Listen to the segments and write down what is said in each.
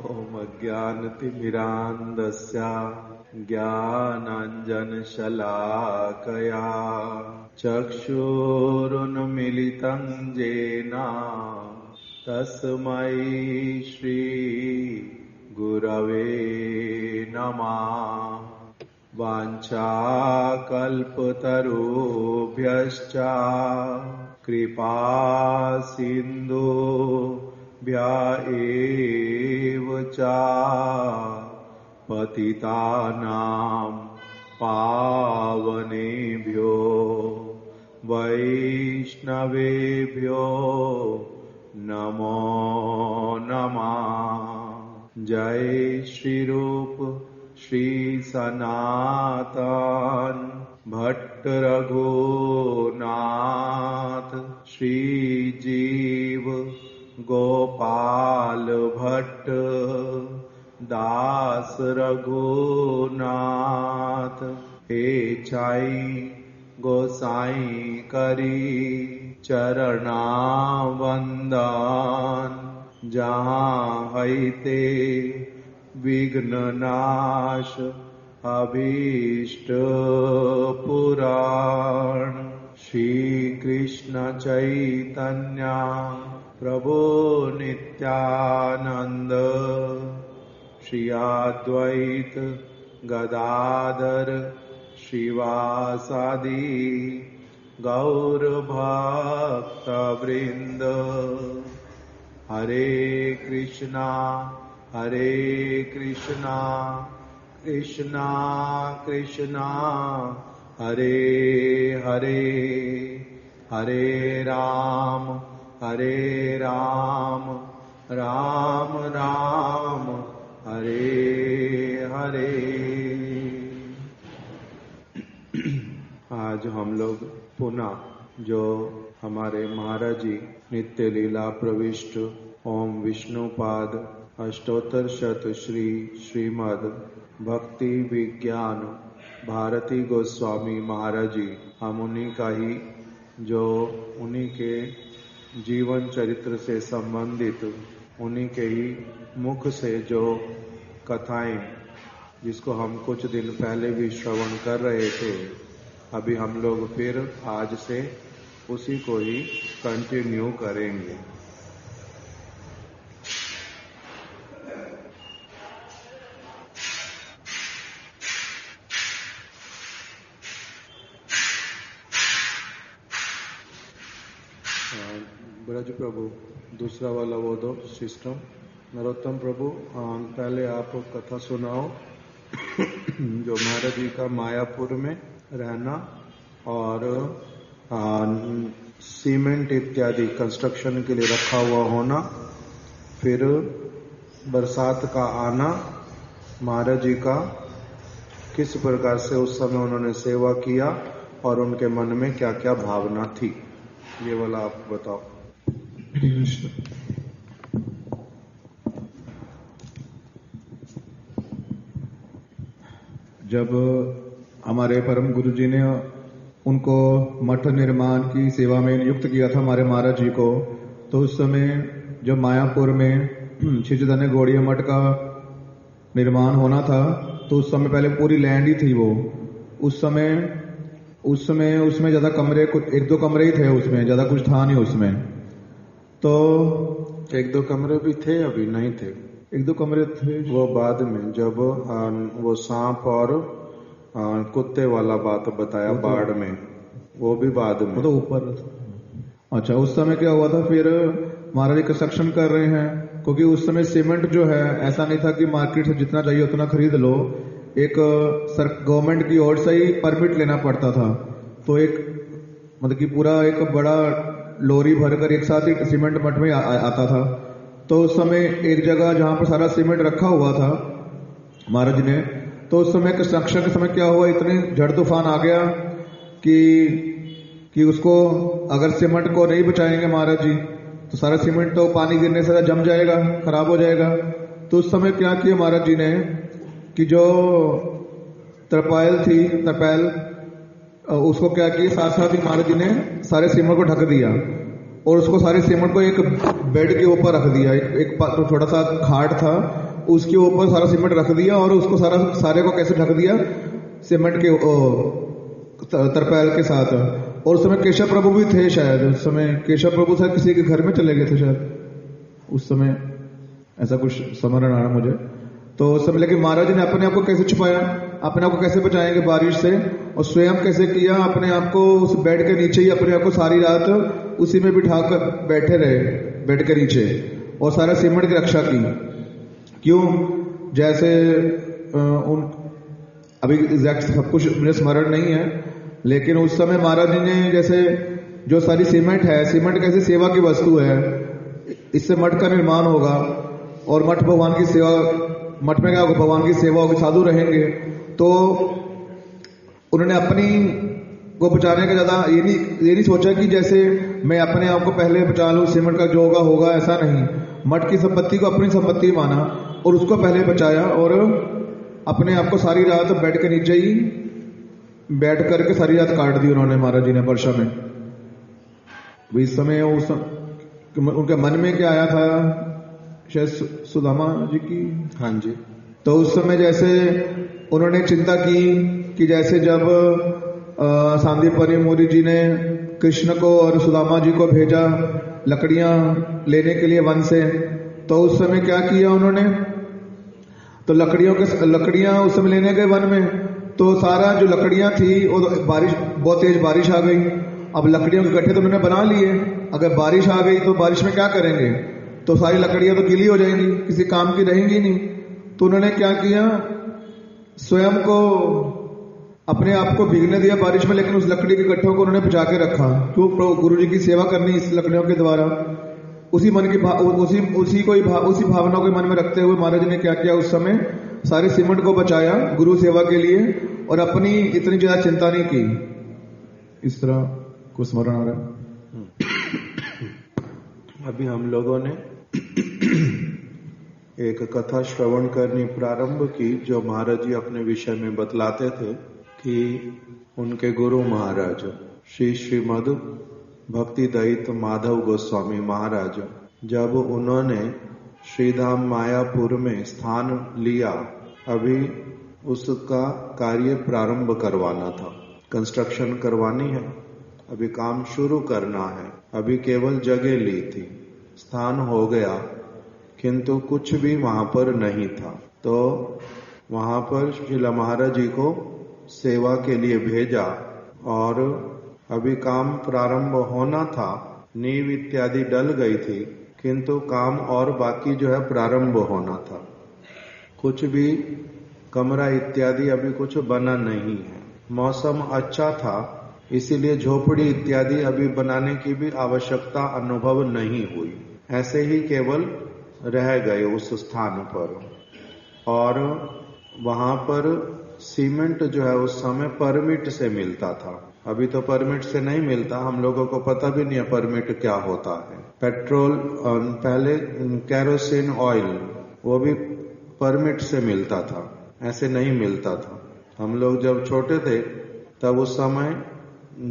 ओम अज्ञानतिमिरान्धस्य ज्ञानाञ्जनशलाकया चक्षुरुन्मीलितं येन तस्मै श्रीगुरवे नमः। वाञ्छाकल्पतरुभ्यश्च कृपासिन्धुभ्य एव च पतितानां पावनेभ्यो वैष्णवेभ्यो नमो नमः। जय श्री रूप श्री सनातन भट्ट रघुनाथ श्री जीव गोपाल भट्ट दास रघुनाथ हे चाई गोसाई करी चरणावंदन जहाँ हैते विघ्न नाश अभीष्ट पुराण। श्री कृष्ण चैतन्य प्रभु नित्यानंद श्री अद्वैत गदाधर श्रीवासादि गौर भक्त वृंद। हरे कृष्णा कृष्णा कृष्णा हरे हरे, हरे राम राम राम हरे हरे। आज हम लोग पुनः जो हमारे महाराज जी नित्य लीला प्रविष्ट ओम विष्णुपाद अष्टोत्तर शत श्री श्रीमद भक्ति विज्ञान भारती गोस्वामी महाराज जी, हम उन्हीं का ही जो उन्हीं के जीवन चरित्र से संबंधित उन्हीं के ही मुख से जो कथाएं जिसको हम कुछ दिन पहले भी श्रवण कर रहे थे, अभी हम लोग फिर आज से उसी को ही कंटिन्यू करेंगे। ब्रज प्रभु दूसरा वाला वो दो सिस्टम। नरोत्तम प्रभु पहले आप कथा सुनाओ जो महाराज जी का मायापुर में रहना और सीमेंट इत्यादि कंस्ट्रक्शन के लिए रखा हुआ होना, फिर बरसात का आना, महाराज जी का किस प्रकार से उस समय उन्होंने सेवा किया और उनके मन में क्या क्या भावना थी, ये वाला आप बताओ। जब हमारे परम गुरु जी ने उनको मठ निर्माण की सेवा में नियुक्त किया था हमारे महाराज जी को, तो उस समय जब मायापुर में श्री चैतन्य गौड़ीय मठ का निर्माण होना था, तो उस समय पहले पूरी लैंड ही थी वो। उस समय उसमें ज्यादा कमरे, कुछ एक दो कमरे ही थे, उसमें ज्यादा कुछ था नहीं उसमें। तो एक दो कमरे भी थे, अभी नहीं थे। एक दो कमरे थे वो बाद में जब वो सांप और कुत्ते वाला बात बताया बाढ़ में, वो भी बाद में, वो तो ऊपर। अच्छा, उस समय क्या हुआ था, फिर महाराज कंस्ट्रक्शन कर रहे हैं, क्योंकि उस समय सीमेंट जो है ऐसा नहीं था कि मार्केट से जितना चाहिए उतना खरीद लो, एक गवर्नमेंट की ओर से ही परमिट लेना पड़ता था। तो एक मतलब कि पूरा एक बड़ा लोरी भरकर एक साथ ही सीमेंट मठ में आता था। तो उस समय एक जगह जहां पर सारा सीमेंट रखा हुआ था महाराज ने, तो उस समय कंस्ट्रक्शन के समय क्या हुआ, इतने झड़ तूफान आ गया कि उसको अगर सीमेंट को नहीं बचाएंगे महाराज जी तो सारा सीमेंट तो पानी गिरने से जम जाएगा, खराब हो जाएगा। तो उस समय क्या किया महाराज जी ने कि जो तरपाल उसको क्या किया, साथ साथ ही महाराज जी ने सारे सीमेंट को ढक दिया और उसको सारे सीमेंट को एक बेड के ऊपर रख दिया। एक तो थोड़ा सा खाट था, उसके ऊपर सारा सीमेंट रख दिया और उसको सारे को कैसे ढक दिया सीमेंट के तरपाल के साथ। और उस समय केशव प्रभु भी थे शायद, उस समय केशव प्रभु शायद किसी के घर में चले गए थे शायद उस समय, ऐसा कुछ स्मरण आ रहा मुझे। तो उस समय लेकिन महाराज जी ने अपने आप को कैसे छुपाया, अपने आप को कैसे बचाएंगे बारिश से, और स्वयं कैसे किया, अपने आप को उस बेड के नीचे ही अपने आप को सारी रात उसी में बिठा कर बैठे रहे बेड के नीचे और सारा सीमेंट की रक्षा की। क्यों? जैसे उन अभी एग्जैक्ट सब कुछ मुझे स्मरण नहीं है, लेकिन उस समय महाराज जी ने जैसे जो सारी सीमेंट है, सीमेंट कैसे सेवा की वस्तु है, इससे मठ का निर्माण होगा और मठ भगवान की सेवा, मठ में क्या होगा, भगवान की सेवा होगी, साधु रहेंगे। तो उन्होंने अपनी को बचाने का ज्यादा ये नहीं सोचा कि जैसे मैं अपने आप को पहले बचा लूं, सीमेंट का जो होगा ऐसा नहीं। मठ की संपत्ति को अपनी संपत्ति माना और उसको पहले बचाया और अपने आप को सारी रात बेड के नीचे ही बैठ करके सारी रात काट दी उन्होंने महाराज जी ने वर्षा में। इस समय उनके मन में क्या आया था, शायद सुदामा जी की, हाँ जी। तो उस समय जैसे उन्होंने चिंता की कि जैसे जब सांदीपनि मुनि जी ने कृष्ण को और सुदामा जी को भेजा लकड़ियां लेने के लिए वन से, तो उस समय क्या किया उन्होंने, तो लकड़ियां उस समय लेने गए वन में, तो सारा जो लकड़ियां थी वो बारिश, बहुत तेज बारिश आ गई। अब लकड़ियों के गट्ठे तो उन्होंने बना लिए, अगर बारिश आ गई तो बारिश में क्या करेंगे, तो सारी लकड़ियां तो गीली हो जाएंगी, किसी काम की रहेंगी नहीं। तो उन्होंने क्या किया, स्वयं को अपने आप को भीगने दिया बारिश में, लेकिन उस लकड़ी के गट्ठों को उन्होंने बचा के रखा। क्यों? गुरु जी की सेवा करनी इस लकड़ियों के द्वारा। उसी मन की उसी भावना को मन में रखते हुए महाराज ने क्या किया, उस समय सारे सीमेंट को बचाया गुरु सेवा के लिए और अपनी इतनी ज्यादा चिंता नहीं की। इस तरह को स्मरण आ रहा है। अभी हम लोगों ने एक कथा श्रवण करनी प्रारंभ की, जो महाराज जी अपने विषय में बतलाते थे कि उनके गुरु महाराज श्री श्रीमद भक्ति दयित माधव गोस्वामी महाराज, जब उन्होंने श्रीधाम मायापुर में स्थान लिया, अभी उसका कार्य प्रारंभ करवाना था, कंस्ट्रक्शन करवानी है, अभी काम शुरू करना है। अभी केवल जगह ली थी, स्थान हो गया, किंतु कुछ भी वहां पर नहीं था। तो वहां पर श्रीला महाराज जी को सेवा के लिए भेजा और अभी काम प्रारंभ होना था, नींव इत्यादि डल गई थी, किंतु काम और बाकी जो है प्रारंभ होना था। कुछ भी कमरा इत्यादि अभी कुछ बना नहीं है। मौसम अच्छा था, इसीलिए झोपड़ी इत्यादि अभी बनाने की भी आवश्यकता अनुभव नहीं हुई, ऐसे ही केवल रह गए उस स्थान पर। और वहां पर सीमेंट जो है उस समय परमिट से मिलता था, अभी तो परमिट से नहीं मिलता, हम लोगों को पता भी नहीं है परमिट क्या होता है। पेट्रोल, पहले कैरोसिन ऑयल, वो भी परमिट से मिलता था, ऐसे नहीं मिलता था। हम लोग जब छोटे थे तब उस समय,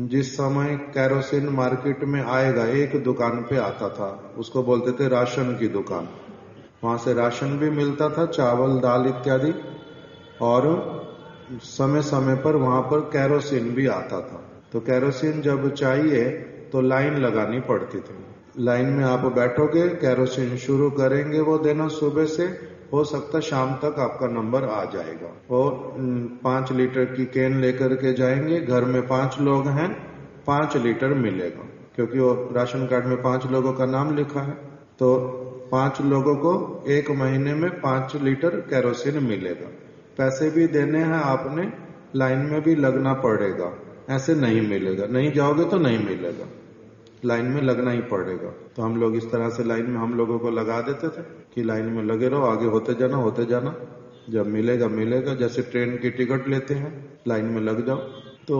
जिस समय कैरोसिन मार्केट में आएगा, एक दुकान पे आता था, उसको बोलते थे राशन की दुकान। वहां से राशन भी मिलता था, चावल दाल इत्यादि, और समय समय पर वहां पर कैरोसिन भी आता था। तो कैरोसिन जब चाहिए तो लाइन लगानी पड़ती थी। लाइन में आप बैठोगे, कैरोसिन शुरू करेंगे वो देना सुबह से, हो सकता शाम तक आपका नंबर आ जाएगा। और 5 लीटर की कैन लेकर के जाएंगे, घर में 5 लोग हैं, 5 लीटर मिलेगा, क्योंकि वो राशन कार्ड में 5 लोगों का नाम लिखा है। तो 5 लोगों को 1 महीने में 5 लीटर कैरोसिन मिलेगा। पैसे भी देने हैं आपने, लाइन में भी लगना पड़ेगा, ऐसे नहीं मिलेगा, नहीं जाओगे तो नहीं मिलेगा, लाइन में लगना ही पड़ेगा। तो हम लोग इस तरह से लाइन में हम लोगों को लगा देते थे कि लाइन में लगे रहो, आगे होते जाना, जब मिलेगा मिलेगा। जैसे ट्रेन की टिकट लेते हैं, लाइन में लग जाओ। तो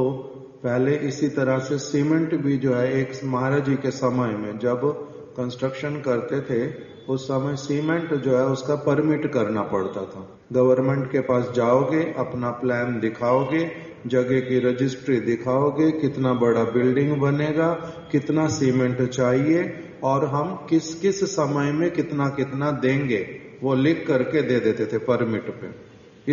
पहले इसी तरह से सीमेंट भी जो है, एक महाराज जी के समय में जब कंस्ट्रक्शन करते थे, उस समय सीमेंट जो है उसका परमिट करना पड़ता था। गवर्नमेंट के पास जाओगे, अपना प्लान दिखाओगे, जगह की रजिस्ट्री दिखाओगे, कितना बड़ा बिल्डिंग बनेगा, कितना सीमेंट चाहिए और हम किस किस समय में कितना कितना देंगे, वो लिख करके दे देते थे परमिट पे,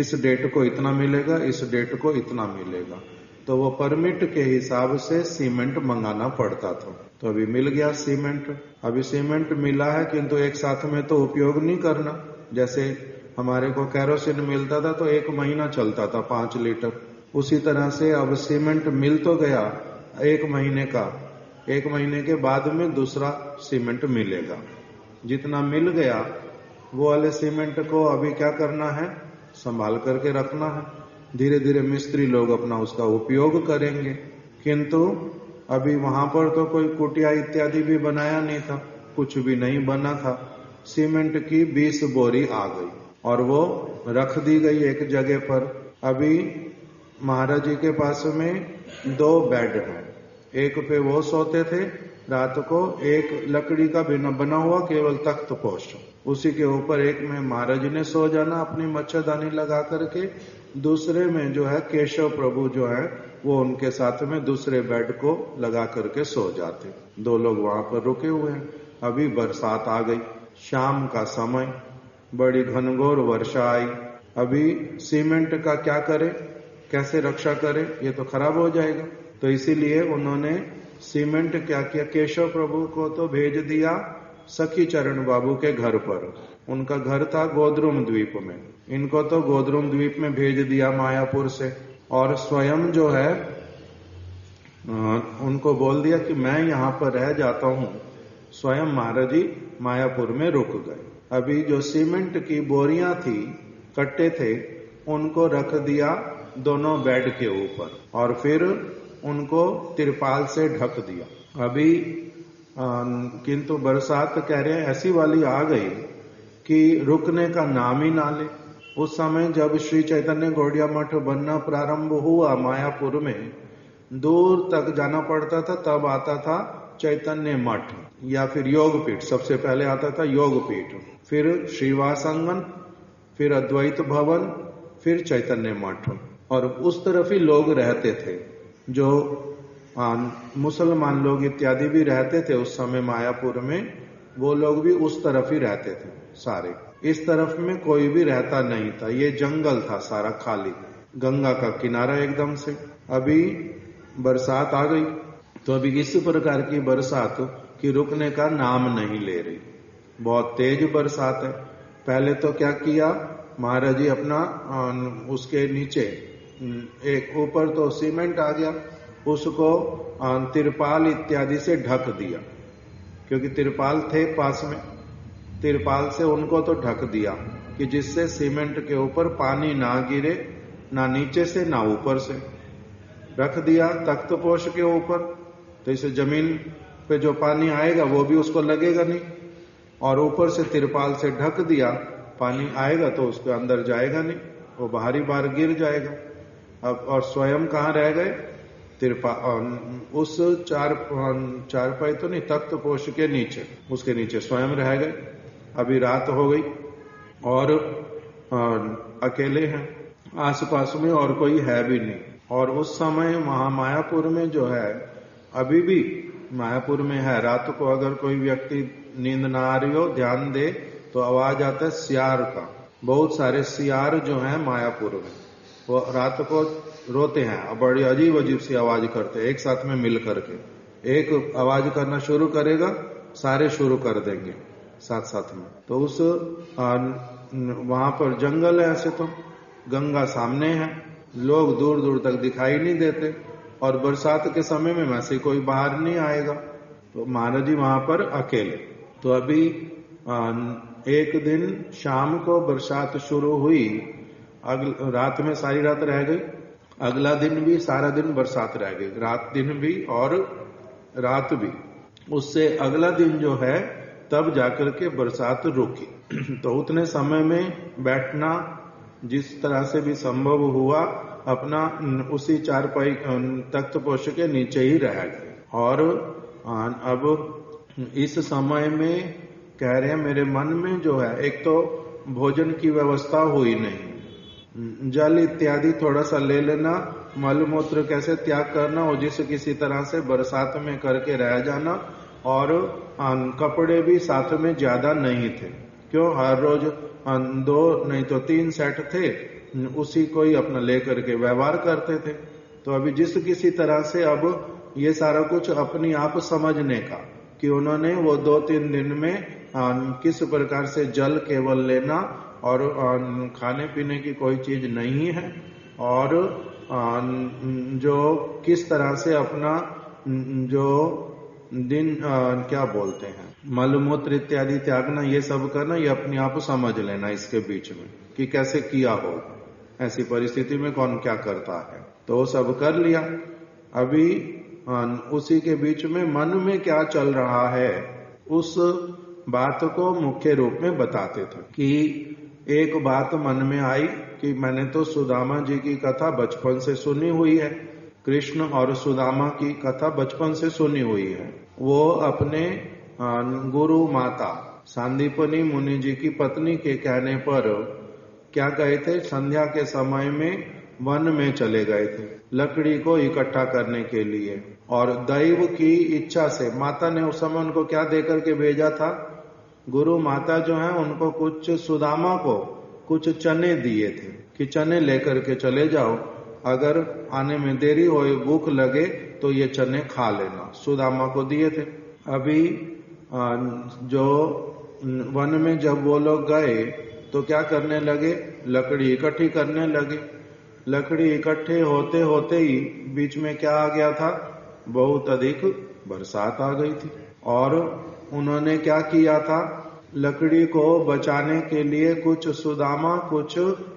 इस डेट को इतना मिलेगा, इस डेट को इतना मिलेगा। तो वो परमिट के हिसाब से सीमेंट मंगाना पड़ता था। तो अभी मिल गया सीमेंट। अभी सीमेंट मिला है किंतु एक साथ में तो उपयोग नहीं करना। जैसे हमारे को कैरोसिन मिलता था तो 1 महीना चलता था 5 लीटर, उसी तरह से अब सीमेंट मिल तो गया 1 महीने का, 1 महीने के बाद में दूसरा सीमेंट मिलेगा। जितना मिल गया वो वाले सीमेंट को अभी क्या करना है, संभाल करके रखना है। धीरे धीरे मिस्त्री लोग अपना उसका उपयोग करेंगे। किंतु अभी वहां पर तो कोई कुटिया इत्यादि भी बनाया नहीं था, कुछ भी नहीं बना था। सीमेंट की 20 बोरी आ गई और वो रख दी गई एक जगह पर। अभी महाराज जी के पास में 2 बेड हैं, एक पे वो सोते थे रात को, एक लकड़ी का बना हुआ केवल तख्त पोष, उसी के ऊपर एक में महाराज जी ने सो जाना अपनी मच्छरदानी लगा करके, दूसरे में जो है केशव प्रभु जो है वो उनके साथ में दूसरे बेड को लगा करके सो जाते। 2 लोग वहां पर रुके हुए हैं। अभी बरसात आ गई, शाम का समय, बड़ी घनघोर वर्षा आई। अभी सीमेंट का क्या करे, कैसे रक्षा करे, ये तो खराब हो जाएगा। तो इसीलिए उन्होंने सीमेंट क्या किया, केशव प्रभु को तो भेज दिया सखी चरण बाबू के घर पर। उनका घर था गोद्रुम द्वीप में, इनको तो गोद्रुम द्वीप में भेज दिया मायापुर से। और स्वयं जो है उनको बोल दिया कि मैं यहाँ पर रह जाता हूँ। स्वयं महाराज जी मायापुर में रुक गए। अभी जो सीमेंट की बोरियां थी, कट्टे थे, उनको रख दिया दोनों बेड के ऊपर और फिर उनको तिरपाल से ढक दिया। अभी किंतु बरसात कह रहे हैं ऐसी वाली आ गई कि रुकने का नाम ही ना ले। उस समय जब श्री चैतन्य गौड़िया मठ बनना प्रारंभ हुआ मायापुर में, दूर तक जाना पड़ता था, तब आता था चैतन्य मठ या फिर योगपीठ। सबसे पहले आता था योगपीठ, फिर श्रीवासंगन, फिर अद्वैत भवन, फिर चैतन्य मठ। और उस तरफ ही लोग रहते थे, जो मुसलमान लोग इत्यादि भी रहते थे उस समय मायापुर में, वो लोग भी उस तरफ ही रहते थे सारे। इस तरफ में कोई भी रहता नहीं था, ये जंगल था सारा खाली, गंगा का किनारा एकदम से। अभी बरसात आ गई, तो अभी इस प्रकार की बरसात कि रुकने का नाम नहीं ले रही, बहुत तेज बरसात है। पहले तो क्या किया महाराज जी, अपना उसके नीचे एक ऊपर तो सीमेंट आ गया, उसको तिरपाल इत्यादि से ढक दिया, क्योंकि तिरपाल थे पास में, तिरपाल से उनको तो ढक दिया कि जिससे सीमेंट के ऊपर पानी ना गिरे, ना नीचे से ना ऊपर से। रख दिया तख्तपोश के ऊपर, तो इसे जमीन पे जो पानी आएगा वो भी उसको लगेगा नहीं, और ऊपर से तिरपाल से ढक दिया, पानी आएगा तो उसके अंदर जाएगा नहीं, वो बाहरी बार गिर जाएगा। अब और स्वयं कहाँ रह गए, उस चारपाई तो नहीं, तख्तपोश के नीचे, उसके नीचे स्वयं रह गए। अभी रात हो गई और अकेले हैं, आसपास में और कोई है भी नहीं। और उस समय मायापुर में जो है, अभी भी मायापुर में है, रात को अगर कोई व्यक्ति नींद ना आ रही हो, ध्यान दे तो आवाज आता है सियार का। बहुत सारे सियार जो हैं मायापुर में, वो रात को रोते हैं, बड़ी अजीब अजीब सी आवाज करते हैं, एक साथ में मिल करके। एक आवाज करना शुरू करेगा, सारे शुरू कर देंगे साथ साथ में। तो उस वहां पर जंगल है, ऐसे तो गंगा सामने है, लोग दूर दूर तक दिखाई नहीं देते, और बरसात के समय में वैसे कोई बाहर नहीं आएगा। तो महाराज जी वहां पर अकेले। तो अभी एक दिन शाम को बरसात शुरू हुई, रात में सारी रात रह गई, अगला दिन भी सारा दिन बरसात रह गई, रात दिन भी और रात भी। उससे अगला दिन जो है तब जाकर के बरसात रुकी। तो उतने समय में बैठना जिस तरह से भी संभव हुआ, अपना उसी चारपाई तख्तपोश के नीचे ही रह गए। और अब इस समय में कह रहे हैं मेरे मन में जो है, एक तो भोजन की व्यवस्था हुई नहीं, जल इत्यादि थोड़ा सा ले लेना, मलमूत्र कैसे त्याग करना, और जिस किसी तरह से बरसात में करके रह जाना, और कपड़े भी साथ में ज्यादा नहीं थे, क्यों हर रोज 2 नहीं तो 3 सेट थे, उसी को ही अपना लेकर के व्यवहार करते थे। तो अभी जिस किसी तरह से अब ये सारा कुछ अपनी आप समझने का कि उन्होंने वो 2-3 दिन में किस प्रकार से जल केवल लेना और खाने पीने की कोई चीज नहीं है, और जो किस तरह से अपना जो दिन क्या बोलते हैं मलमूत्र इत्यादि त्यागना, ये सब करना, ये अपने आप समझ लेना इसके बीच में कि कैसे किया हो, ऐसी परिस्थिति में कौन क्या करता है। तो वो सब कर लिया। अभी उसी के बीच में मन में क्या चल रहा है उस बात को मुख्य रूप में बताते थे। कि एक बात मन में आई कि मैंने तो सुदामा जी की कथा बचपन से सुनी हुई है, कृष्ण और सुदामा की कथा बचपन से सुनी हुई है। वो अपने गुरु माता सांदीपनी मुनि जी की पत्नी के कहने पर क्या गए थे, संध्या के समय में वन में चले गए थे लकड़ी को इकट्ठा करने के लिए। और दैव की इच्छा से माता ने उस समय उनको क्या देकर के भेजा था, गुरु माता जो है उनको कुछ सुदामा को कुछ चने दिए थे कि चने लेकर के चले जाओ, अगर आने में देरी हो, भूख लगे तो ये चने खा लेना, सुदामा को दिए थे। अभी जो वन में जब वो लोग गए तो क्या करने लगे, लकड़ी इकट्ठी करने लगे। लकड़ी इकट्ठे होते होते ही बीच में क्या आ गया था, बहुत अधिक बरसात आ गई थी। और उन्होंने क्या किया था, लकड़ी को बचाने के लिए कुछ सुदामा कुछ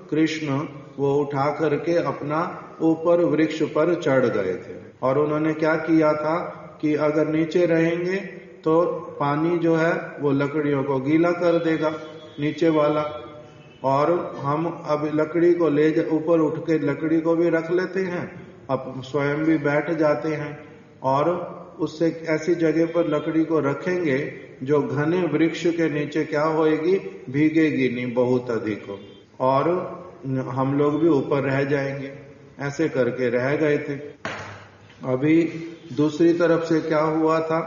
कृष्ण वो उठा करके अपना ऊपर वृक्ष पर चढ़ गए थे। और उन्होंने क्या किया था कि अगर नीचे रहेंगे तो पानी जो है वो लकड़ियों को गीला कर देगा नीचे वाला, और हम अब लकड़ी को ले ऊपर उठ के लकड़ी को भी रख लेते हैं, अब स्वयं भी बैठ जाते हैं, और उससे ऐसी जगह पर लकड़ी को रखेंगे जो घने वृक्ष के नीचे क्या होएगी, भीगेगी नहीं बहुत अधिक, और हम लोग भी ऊपर रह जाएंगे। ऐसे करके रह गए थे। अभी दूसरी तरफ से क्या हुआ था,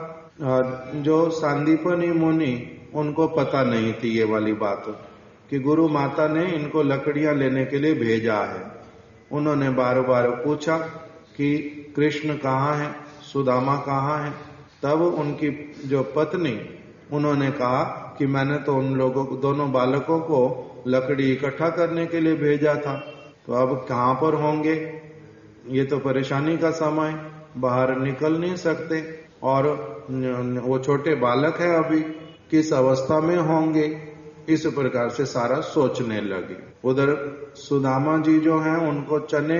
जो सांदीपनी मुनि उनको पता नहीं थी ये वाली बात कि गुरु माता ने इनको लकड़ियां लेने के लिए भेजा है। उन्होंने बार बार पूछा कि कृष्ण कहाँ है, सुदामा कहाँ है। तब उनकी जो पत्नी उन्होंने कहा कि मैंने तो उन लोगों को, दोनों बालकों को लकड़ी इकट्ठा करने के लिए भेजा था, तो अब कहाँ पर होंगे, ये तो परेशानी का समय, बाहर निकल नहीं सकते, और वो छोटे बालक है अभी, किस अवस्था में होंगे, इस प्रकार से सारा सोचने लगे। उधर सुदामा जी जो हैं उनको चने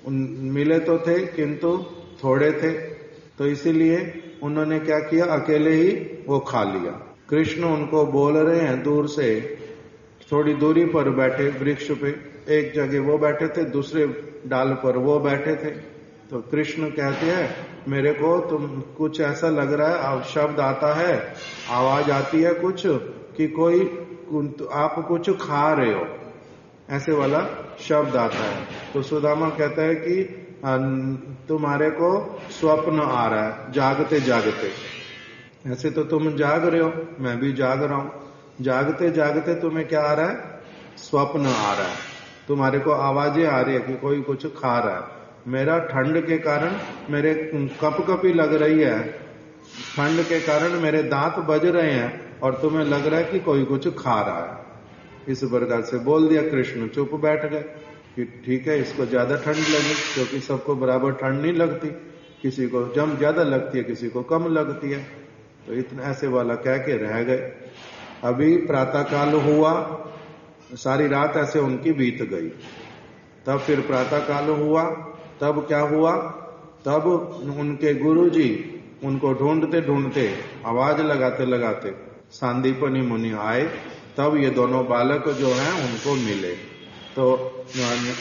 मिले तो थे किंतु थोड़े थे, तो इसीलिए उन्होंने क्या किया, अकेले ही वो खा लिया। कृष्ण उनको बोल रहे हैं दूर से, थोड़ी दूरी पर बैठे वृक्ष पे, एक जगह वो बैठे थे, दूसरे डाल पर वो बैठे थे। तो कृष्ण कहते हैं मेरे को तुम कुछ ऐसा लग रहा है, अब शब्द आता है, आवाज आती है कुछ कि कोई आप कुछ खा रहे हो, ऐसे वाला शब्द आता है। तो सुदामा कहता है कि तुम्हारे को स्वप्न आ रहा है जागते जागते, ऐसे तो तुम जाग रहे हो, मैं भी जाग रहा हूं, जागते जागते तुम्हें क्या आ रहा है, स्वप्न आ रहा है, तुम्हारे को आवाजें आ रही है कि कोई कुछ खा रहा है। मेरा ठंड के कारण मेरे कपकपी लग रही है, ठंड के कारण मेरे दांत बज रहे हैं, और तुम्हें लग रहा है कि कोई कुछ खा रहा है। इस प्रकार से बोल दिया। कृष्ण चुप बैठ गए कि ठीक है, इसको ज्यादा ठंड लगी, क्योंकि सबको बराबर ठंड नहीं लगती, किसी को जम ज्यादा लगती है, किसी को कम लगती है, तो इतना ऐसे वाला कह के रह गए। अभी प्रातः काल हुआ, सारी रात ऐसे उनकी बीत गई। तब फिर प्रातः काल हुआ, तब क्या हुआ, तब उनके गुरुजी उनको ढूंढते ढूंढते, आवाज लगाते लगाते सांदीपनी मुनि आए। तब ये दोनों बालक जो हैं उनको मिले। तो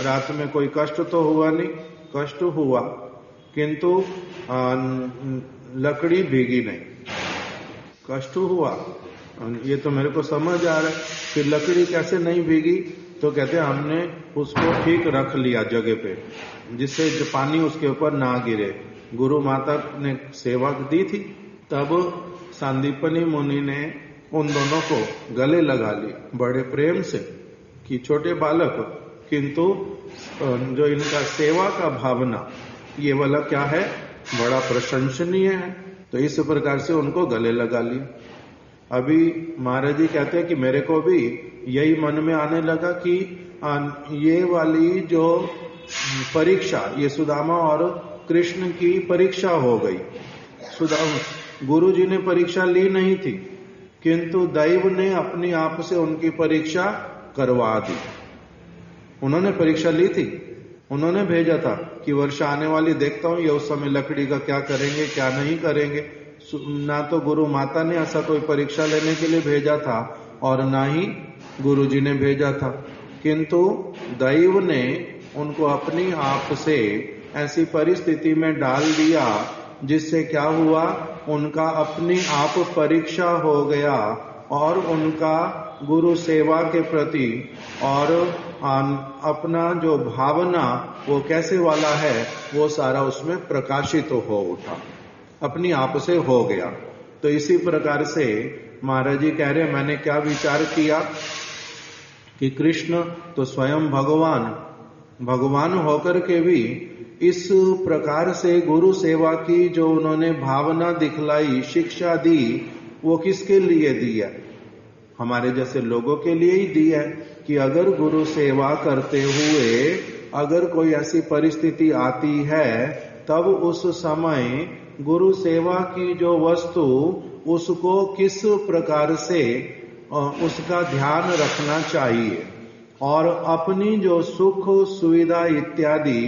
रात में कोई कष्ट तो हुआ नहीं, कष्ट हुआ किंतु लकड़ी भीगी नहीं, कष्ट हुआ, ये तो मेरे को समझ आ रहा है। फिर लकड़ी कैसे नहीं भीगी, तो कहते हैं हमने उसको ठीक रख लिया जगह पे, जिससे जो पानी उसके ऊपर ना गिरे। गुरु माता ने सेवा दी थी। तब सांदीपनी मुनि ने उन दोनों को गले लगा ली बड़े प्रेम से कि छोटे बालक, किंतु जो इनका सेवा का भावना ये वाला क्या है, बड़ा प्रशंसनीय है। तो इस प्रकार से उनको गले लगा ली। अभी महाराज जी कहते हैं कि मेरे को भी यही मन में आने लगा कि ये वाली जो परीक्षा, ये सुदामा और कृष्ण की परीक्षा हो गई। गुरु जी ने परीक्षा ली नहीं थी, किंतु दैव ने अपनी आप से उनकी परीक्षा करवा दी। उन्होंने परीक्षा ली थी, उन्होंने भेजा था कि वर्षा आने वाली, देखता हूं ये उस समय लकड़ी का क्या करेंगे क्या नहीं करेंगे। ना तो गुरु माता ने ऐसा कोई परीक्षा लेने के लिए भेजा था और ना ही गुरु जी ने भेजा था, किंतु दैव ने उनको अपनी आप से ऐसी परिस्थिति में डाल दिया जिससे क्या हुआ, उनका अपनी आप परीक्षा हो गया और उनका गुरु सेवा के प्रति और अपना जो भावना वो कैसे वाला है वो सारा उसमें प्रकाशित हो उठा, अपनी आप से हो गया। तो इसी प्रकार से महाराज जी कह रहे, मैंने क्या विचार किया कि कृष्ण तो स्वयं भगवान होकर के भी इस प्रकार से गुरु सेवा की जो उन्होंने भावना दिखलाई, शिक्षा दी, वो किसके लिए दी है, हमारे जैसे लोगों के लिए ही दी है कि अगर गुरु सेवा करते हुए अगर कोई ऐसी परिस्थिति आती है तब उस समय गुरु सेवा की जो वस्तु उसको किस प्रकार से उसका ध्यान रखना चाहिए और अपनी जो सुख सुविधा इत्यादि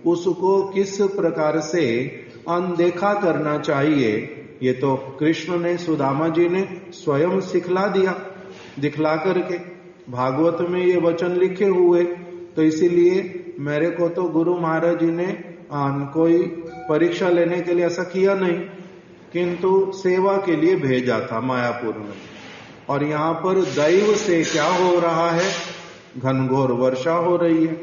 उसको किस प्रकार से अनदेखा करना चाहिए, ये तो कृष्ण ने, सुदामा जी ने स्वयं सिखला दिया, दिखला करके। भागवत में ये वचन लिखे हुए, तो इसीलिए मेरे को तो गुरु महाराज जी ने कोई परीक्षा लेने के लिए ऐसा किया नहीं, किंतु सेवा के लिए भेजा था मायापुर में। और यहाँ पर दैव से क्या हो रहा है, घनघोर वर्षा हो रही है।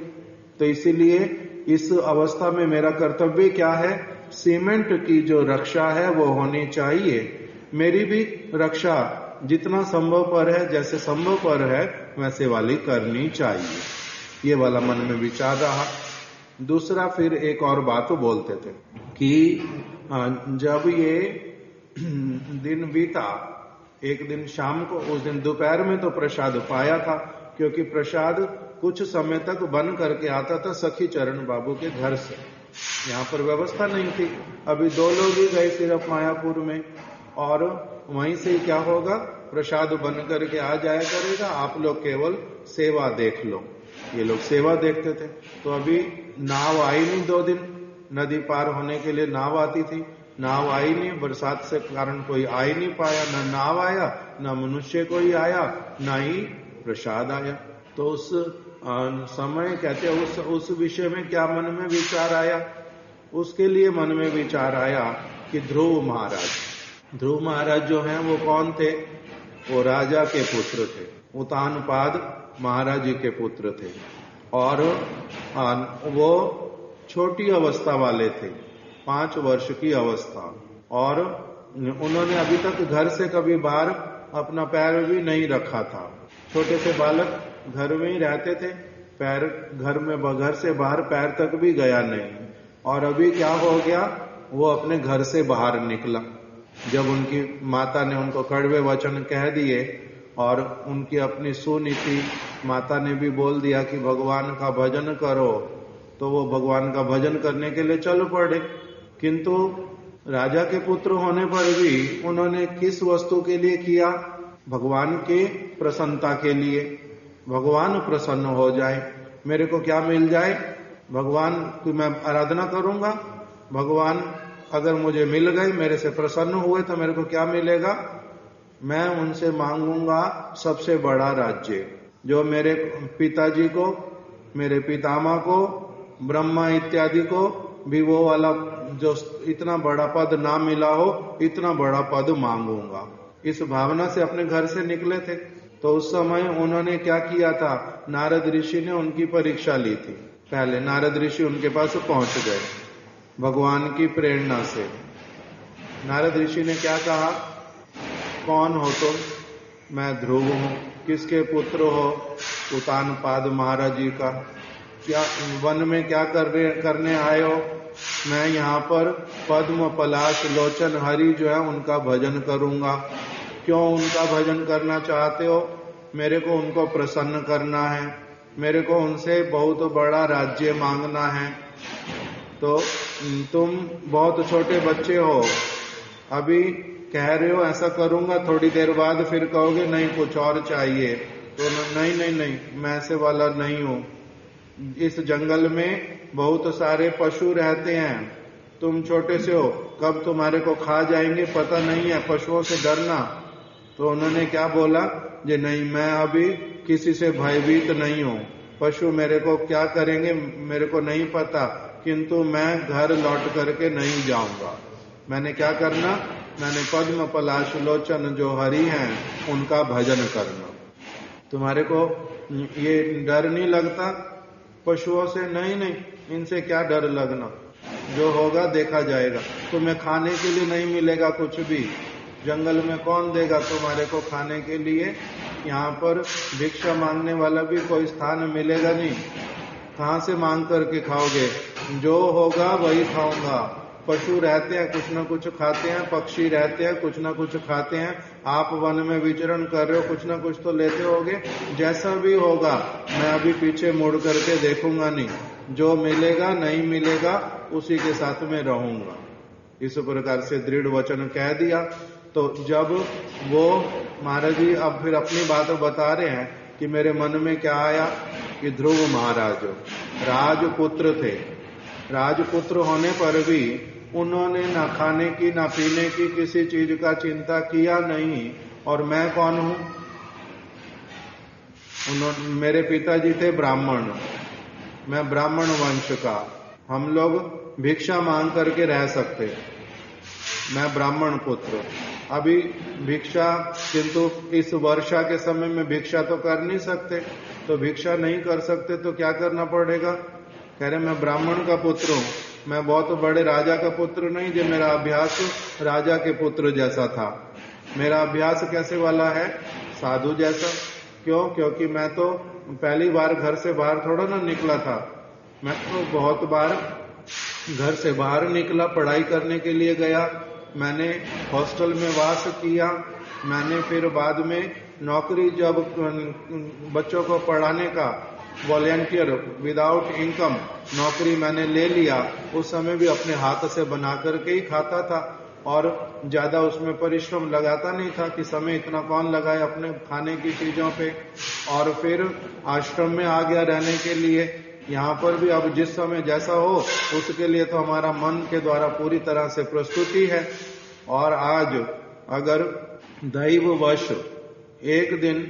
तो इसीलिए इस अवस्था में मेरा कर्तव्य क्या है, सीमेंट की जो रक्षा है वो होनी चाहिए, मेरी भी रक्षा जितना संभव पर है, जैसे संभव पर है वैसे वाली करनी चाहिए, ये वाला मन में विचार रहा। दूसरा फिर एक और बात बोलते थे कि जब ये दिन बीता, एक दिन शाम को, उस दिन दोपहर में तो प्रसाद पाया था, क्योंकि प्रसाद कुछ समय तक बन करके आता था सखी चरण बाबू के घर से, यहाँ पर व्यवस्था नहीं थी। अभी 2 लोग ही गए सिर्फ मायापुर में, और वहीं से क्या होगा, प्रसाद बन करके आ जाया करेगा, आप लोग केवल सेवा देख लो। ये लोग सेवा देखते थे। तो अभी नाव आई नहीं, 2 दिन नदी पार होने के लिए नाव आती थी, नाव आई नहीं, बरसात से कारण कोई आ ही नहीं पाया, न नाव आया, न मनुष्य कोई आया, न ही प्रसाद आया। तो उस समय कहते उस विषय में क्या मन में विचार आया, उसके लिए मन में विचार आया कि ध्रुव महाराज जो हैं वो कौन थे, वो राजा के पुत्र थे, उतानपाद महाराज जी के पुत्र थे, और वो छोटी अवस्था वाले थे, 5 वर्ष की अवस्था, और उन्होंने अभी तक घर से कभी बाहर अपना पैर भी नहीं रखा था। छोटे से बालक घर में ही रहते थे, पैर घर से बाहर पैर तक भी गया नहीं। और अभी क्या हो गया, वो अपने घर से बाहर निकला जब उनकी माता ने उनको कड़वे वचन कह दिए, और उनकी अपनी सुनीति माता ने भी बोल दिया कि भगवान का भजन करो, तो वो भगवान का भजन करने के लिए चल पड़े। किंतु राजा के पुत्र होने पर भी उन्होंने किस वस्तु के लिए किया, भगवान के प्रसन्नता के लिए, भगवान प्रसन्न हो जाए, मेरे को क्या मिल जाए, भगवान की मैं आराधना करूंगा, भगवान अगर मुझे मिल गए, मेरे से प्रसन्न हुए, तो मेरे को क्या मिलेगा, मैं उनसे मांगूंगा सबसे बड़ा राज्य, जो मेरे पिताजी को, मेरे पितामह को, ब्रह्मा इत्यादि को भी वो वाला जो इतना बड़ा पद ना मिला हो, इतना बड़ा पद मांगूंगा। इस भावना से अपने घर से निकले थे। तो उस समय उन्होंने क्या किया था, नारद ऋषि ने उनकी परीक्षा ली थी। पहले नारद ऋषि उनके पास पहुंच गए भगवान की प्रेरणा से। नारद ऋषि ने क्या कहा, कौन हो तुम, मैं ध्रुव हूँ। किसके पुत्र हो? उतानपाद महाराज जी का। क्या वन में क्या करने आए हो? मैं यहाँ पर पद्म पलाश लोचन हरि जो है उनका भजन करूंगा। क्यों उनका भजन करना चाहते हो? मेरे को उनको प्रसन्न करना है, मेरे को उनसे बहुत बड़ा राज्य मांगना है। तो तुम बहुत छोटे बच्चे हो, अभी कह रहे हो ऐसा करूंगा, थोड़ी देर बाद फिर कहोगे नहीं कुछ और चाहिए। तो नहीं नहीं नहीं, मैं ऐसे वाला नहीं हूं। इस जंगल में बहुत सारे पशु रहते हैं, तुम छोटे से हो, कब तुम्हारे को खा जाएंगे पता नहीं है, पशुओं से डरना। तो उन्होंने क्या बोला? जे नहीं, मैं अभी किसी से भयभीत नहीं हूं, पशु मेरे को क्या करेंगे मेरे को नहीं पता, किंतु मैं घर लौट करके नहीं जाऊंगा। मैंने क्या करना? मैंने पद्म पलाश लोचन जो हरि हैं उनका भजन करना। तुम्हारे को ये डर नहीं लगता पशुओं से? नहीं नहीं, इनसे क्या डर लगना, जो होगा देखा जाएगा। तुम्हें खाने के लिए नहीं मिलेगा कुछ भी, जंगल में कौन देगा तुम्हारे को खाने के लिए? यहाँ पर भिक्षा मांगने वाला भी कोई स्थान मिलेगा नहीं। कहाँ से मांग करके खाओगे? जो होगा वही खाऊंगा। पशु रहते हैं, कुछ न कुछ खाते हैं, पक्षी रहते हैं, कुछ न कुछ खाते हैं। आप वन में विचरण कर रहे हो, कुछ न कुछ तो लेते होगे। जैसा भी होगा मैं अभी पीछे मुड़ करके देखूंगा नहीं, जो मिलेगा नहीं मिलेगा उसी के साथ में रहूंगा। इस प्रकार से दृढ़ वचन कह दिया। तो जब वो महाराज जी अब फिर अपनी बात बता रहे हैं कि मेरे मन में क्या आया कि ध्रुव महाराज राजपुत्र थे, राजपुत्र होने पर भी उन्होंने ना खाने की ना पीने की किसी चीज का चिंता किया नहीं। और मैं कौन हूं? मेरे पिताजी थे ब्राह्मण, मैं ब्राह्मण वंश का, हम लोग भिक्षा मांग करके रह सकते, मैं ब्राह्मण पुत्र। अभी भिक्षा, किंतु इस वर्षा के समय में भिक्षा तो कर नहीं सकते, तो भिक्षा नहीं कर सकते तो क्या करना पड़ेगा? कह रहे मैं ब्राह्मण का पुत्र हूं, मैं बहुत बड़े राजा का पुत्र नहीं, जो मेरा अभ्यास राजा के पुत्र जैसा था। मेरा अभ्यास कैसे वाला है? साधु जैसा। क्यों? क्योंकि मैं तो पहली बार घर से बाहर थोड़ा ना निकला था, मैं तो बहुत बार घर से बाहर निकला, पढ़ाई करने के लिए गया, मैंने हॉस्टल में वास किया, मैंने फिर बाद में नौकरी, जब बच्चों को पढ़ाने का वॉलेंटियर विदाउट इनकम नौकरी मैंने ले लिया, उस समय भी अपने हाथ से बना करके ही खाता था और ज्यादा उसमें परिश्रम लगाता नहीं था कि समय इतना कौन लगाए अपने खाने की चीजों पे। और फिर आश्रम में आ गया रहने के लिए। यहाँ पर भी अब जिस समय जैसा हो उसके लिए तो हमारा मन के द्वारा पूरी तरह से प्रस्तुति है। और आज अगर दैववश एक दिन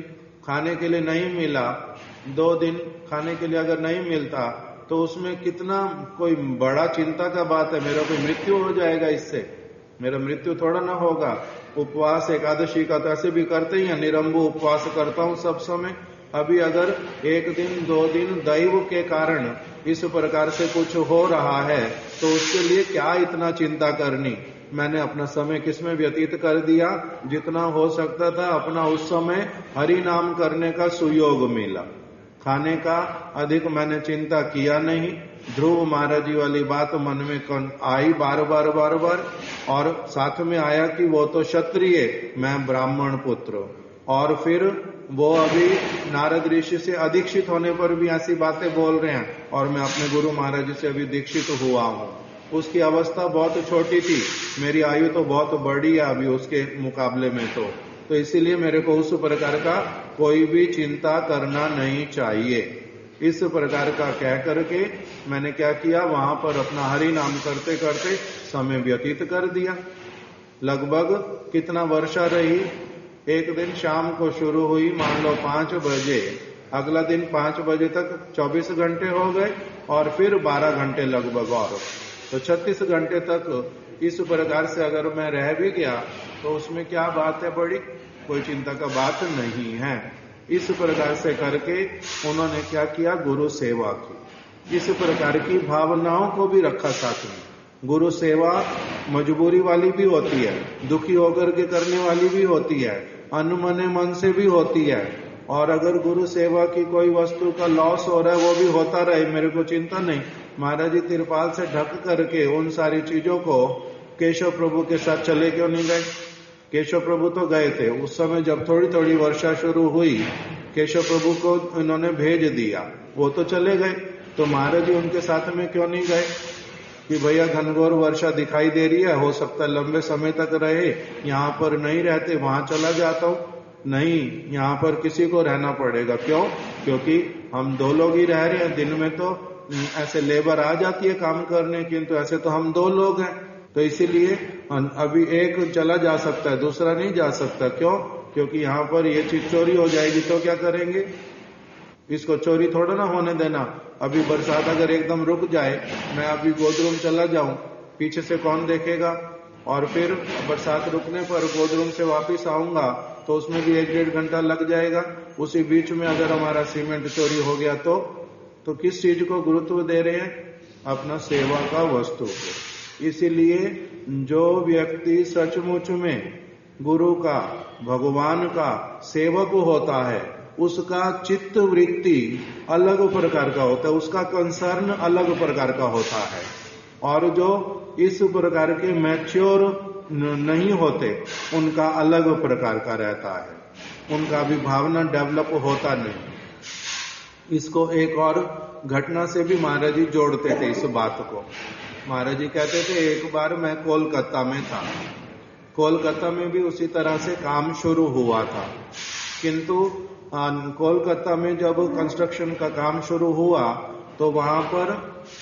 खाने के लिए नहीं मिला, 2 दिन खाने के लिए अगर नहीं मिलता, तो उसमें कितना कोई बड़ा चिंता का बात है? मेरा कोई मृत्यु हो जाएगा इससे, मेरा मृत्यु थोड़ा ना होगा। उपवास एकादशी का तो ऐसे भी करते ही हैं, निरंबु उपवास करता हूं सब समय। अभी अगर 1 दिन 2 दिन दैव के कारण इस प्रकार से कुछ हो रहा है तो उसके लिए क्या इतना चिंता करनी। मैंने अपना समय किसमें व्यतीत कर दिया? जितना हो सकता था अपना उस समय हरि नाम करने का सुयोग मिला, खाने का अधिक मैंने चिंता किया नहीं। ध्रुव महाराज जी वाली बात मन में आई बार बार बार बार, और साथ में आया कि वो तो क्षत्रिय, मैं ब्राह्मण पुत्र। और फिर वो अभी नारद ऋषि से अदीक्षित होने पर भी ऐसी बातें बोल रहे हैं, और मैं अपने गुरु महाराज जी से अभी दीक्षित हुआ हूं। उसकी अवस्था बहुत छोटी थी, मेरी आयु तो बहुत बड़ी है अभी उसके मुकाबले में। तो इसीलिए मेरे को उस प्रकार का कोई भी चिंता करना नहीं चाहिए। इस प्रकार का कह करके मैंने क्या किया, वहां पर अपना हरि नाम करते करते समय व्यतीत कर दिया। लगभग कितना वर्षा रही? एक दिन शाम को शुरू हुई, मान लो 5 बजे, अगला दिन 5 बजे तक 24 घंटे हो गए, और फिर 12 घंटे लगभग, और तो 36 घंटे तक इस प्रकार से अगर मैं रह भी गया तो उसमें क्या बात है? बड़ी कोई चिंता का बात नहीं है। इस प्रकार से करके उन्होंने क्या किया? गुरु सेवा की। इस प्रकार की भावनाओं को भी रखा साथ में। गुरु सेवा मजबूरी वाली भी होती है, दुखी होकर के करने वाली भी होती है, अनमने मन से भी होती है। और अगर गुरु सेवा की कोई वस्तु का लॉस हो रहा है वो भी होता रहे, मेरे को चिंता नहीं। महाराज जी तिरपाल से ढक करके उन सारी चीजों को केशव प्रभु के साथ चले क्यों नहीं गए? केशव प्रभु तो गए थे उस समय जब थोड़ी थोड़ी वर्षा शुरू हुई, केशव प्रभु को इन्होंने भेज दिया, वो तो चले गए। तो महाराज जी उनके साथ में क्यों नहीं गए कि भैया घनघोर वर्षा दिखाई दे रही है, हो सकता है लंबे समय तक रहे, यहाँ पर नहीं रहते, वहां चला जाता हूं। नहीं, यहाँ पर किसी को रहना पड़ेगा। क्यों? क्योंकि हम 2 लोग ही रह रहे हैं। दिन में तो ऐसे लेबर आ जाती है काम करने, किंतु ऐसे तो हम 2 लोग हैं। तो इसीलिए अभी एक चला जा सकता है, दूसरा नहीं जा सकता। क्यों? क्योंकि यहाँ पर ये चीज चोरी हो जाएगी तो क्या करेंगे? इसको चोरी थोड़ा ना होने देना। अभी बरसात अगर एकदम रुक जाए, मैं अभी गोदरूम चला जाऊं, पीछे से कौन देखेगा? और फिर बरसात रुकने पर गोदरूम से वापस आऊंगा तो उसमें भी 1-1.5 घंटा लग जाएगा। उसी बीच में अगर हमारा सीमेंट चोरी हो गया तो किस चीज को गुरुत्व दे रहे हैं? अपना सेवा का वस्तु को। इसीलिए जो व्यक्ति सचमुच में गुरु का, भगवान का सेवक होता है, उसका चित्त वृत्ति अलग प्रकार का होता है, उसका कंसर्न अलग प्रकार का होता है। और जो इस प्रकार के मैच्योर नहीं होते उनका अलग प्रकार का रहता है, उनका भी भावना डेवलप होता नहीं। इसको एक और घटना से भी महाराज जी जोड़ते थे इस बात को। महाराज जी कहते थे एक बार मैं कोलकाता में था, कोलकाता में भी उसी तरह से काम शुरू हुआ था, किंतु कोलकाता में जब कंस्ट्रक्शन का काम शुरू हुआ तो वहां पर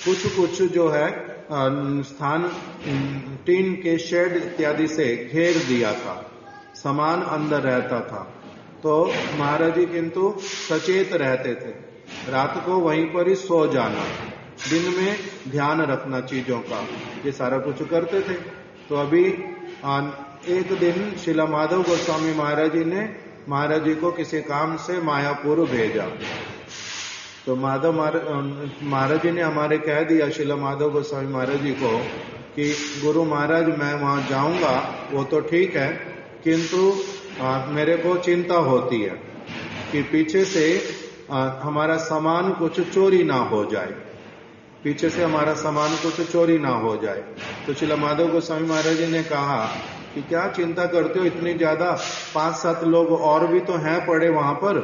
कुछ जो है स्थान टीन के शेड इत्यादि से घेर दिया था, सामान अंदर रहता था। तो महाराज जी किंतु सचेत रहते थे, रात को वहीं पर ही सो जाना, दिन में ध्यान रखना चीजों का, ये सारा कुछ करते थे। तो अभी एक दिन श्रीला माधव गोस्वामी महाराज जी ने महाराज जी को किसी काम से मायापुर भेजा। तो महाराज जी ने हमारे कह दिया श्रीला माधव गोस्वामी महाराज जी को कि गुरु महाराज मैं वहां जाऊंगा, वो तो ठीक है, किंतु मेरे को चिंता होती है कि पीछे से हमारा सामान कुछ चोरी ना हो जाए, पीछे से हमारा सामान कुछ चोरी ना हो जाए। तो श्रीला माधव गोस्वामी महाराज जी ने कहा कि क्या चिंता करते हो, इतनी ज्यादा 5-7 लोग और भी तो हैं पड़े वहां पर,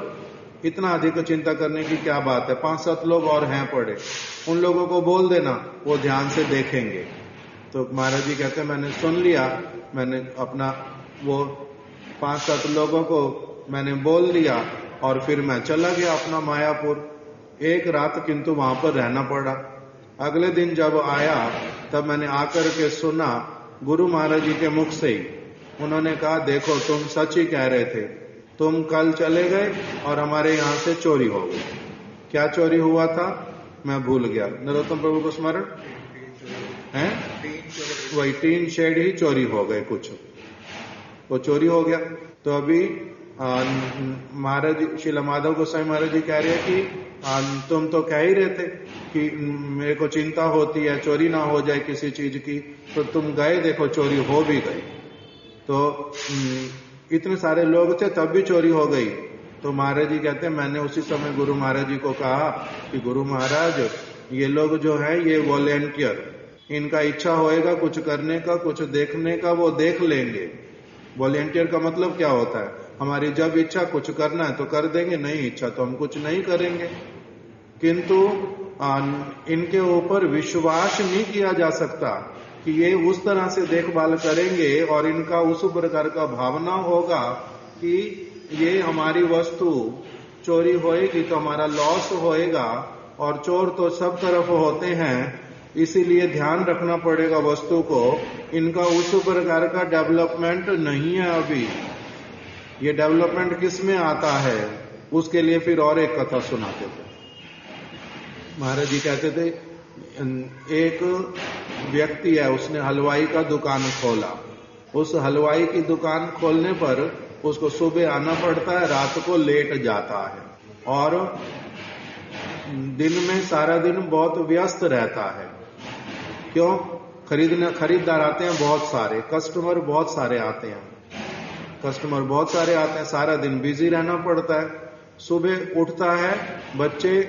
इतना अधिक चिंता करने की क्या बात है, 5-7 लोग और हैं पड़े, उन लोगों को बोल देना, वो ध्यान से देखेंगे। तो महाराज जी कहते मैंने सुन लिया, मैंने अपना वो 5-7 लोगों को मैंने बोल दिया और फिर मैं चला गया अपना मायापुर। एक रात किंतु वहां पर रहना पड़ा। अगले दिन जब आया तब मैंने आकर के सुना गुरु महाराज जी के मुख से ही, उन्होंने कहा देखो तुम सच ही कह रहे थे, तुम कल चले गए और हमारे यहाँ से चोरी हो गई। क्या चोरी हुआ था मैं भूल गया, नरोत्तम प्रभु को स्मरण है? वही टीन शेड ही चोरी हो गए, कुछ वो चोरी हो गया। तो अभी महाराज श्रीला माधव गोसाई महाराज जी कह रहे हैं कि तुम तो कह ही रहे थे कि मेरे को चिंता होती है चोरी ना हो जाए किसी चीज की, तो तुम गए, देखो चोरी हो भी गई। तो इतने सारे लोग थे तब भी चोरी हो गई। तो महाराज जी कहते हैं मैंने उसी समय गुरु महाराज जी को कहा कि गुरु महाराज ये लोग जो है ये वॉलेंटियर, इनका इच्छा होएगा कुछ करने का, कुछ देखने का, वो देख लेंगे। वॉलेंटियर का मतलब क्या होता है, हमारी जब इच्छा कुछ करना है तो कर देंगे, नहीं इच्छा तो हम कुछ नहीं करेंगे। किंतु इनके ऊपर विश्वास नहीं किया जा सकता कि ये उस तरह से देखभाल करेंगे और इनका उस प्रकार का भावना होगा कि ये हमारी वस्तु चोरी होएगी तो हमारा लॉस होएगा, और चोर तो सब तरफ होते हैं, इसीलिए ध्यान रखना पड़ेगा वस्तु को। इनका उस प्रकार का डेवलपमेंट नहीं है अभी। ये डेवलपमेंट किस में आता है, उसके लिए फिर और एक कथा सुनाते थे। महाराज जी कहते थे एक व्यक्ति है, उसने हलवाई का दुकान खोला। उस हलवाई की दुकान खोलने पर उसको सुबह आना पड़ता है, रात को लेट जाता है, और दिन में सारा दिन बहुत व्यस्त रहता है। क्यों? खरीददार आते हैं बहुत सारे, कस्टमर बहुत सारे आते हैं। कस्टमर बहुत सारे आते हैं, सारा दिन बिजी रहना पड़ता है। सुबह उठता है, बच्चे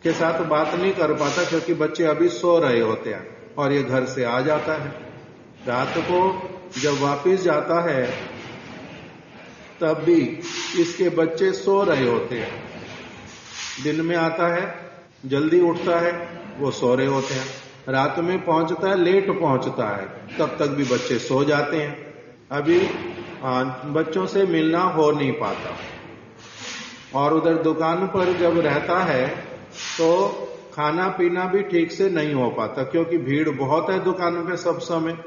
के साथ बात नहीं कर पाता क्योंकि बच्चे अभी सो रहे होते हैं और ये घर से आ जाता है। रात को जब वापिस जाता है तब भी इसके बच्चे सो रहे होते हैं। दिन में आता है, जल्दी उठता है, वो सो रहे होते हैं। रात में पहुंचता है, लेट पहुंचता है, तब तक भी बच्चे सो जाते हैं। अभी बच्चों से मिलना हो नहीं पाता। और उधर दुकान पर जब रहता है तो खाना पीना भी ठीक से नहीं हो पाता क्योंकि भीड़ बहुत है दुकान पे सब समय।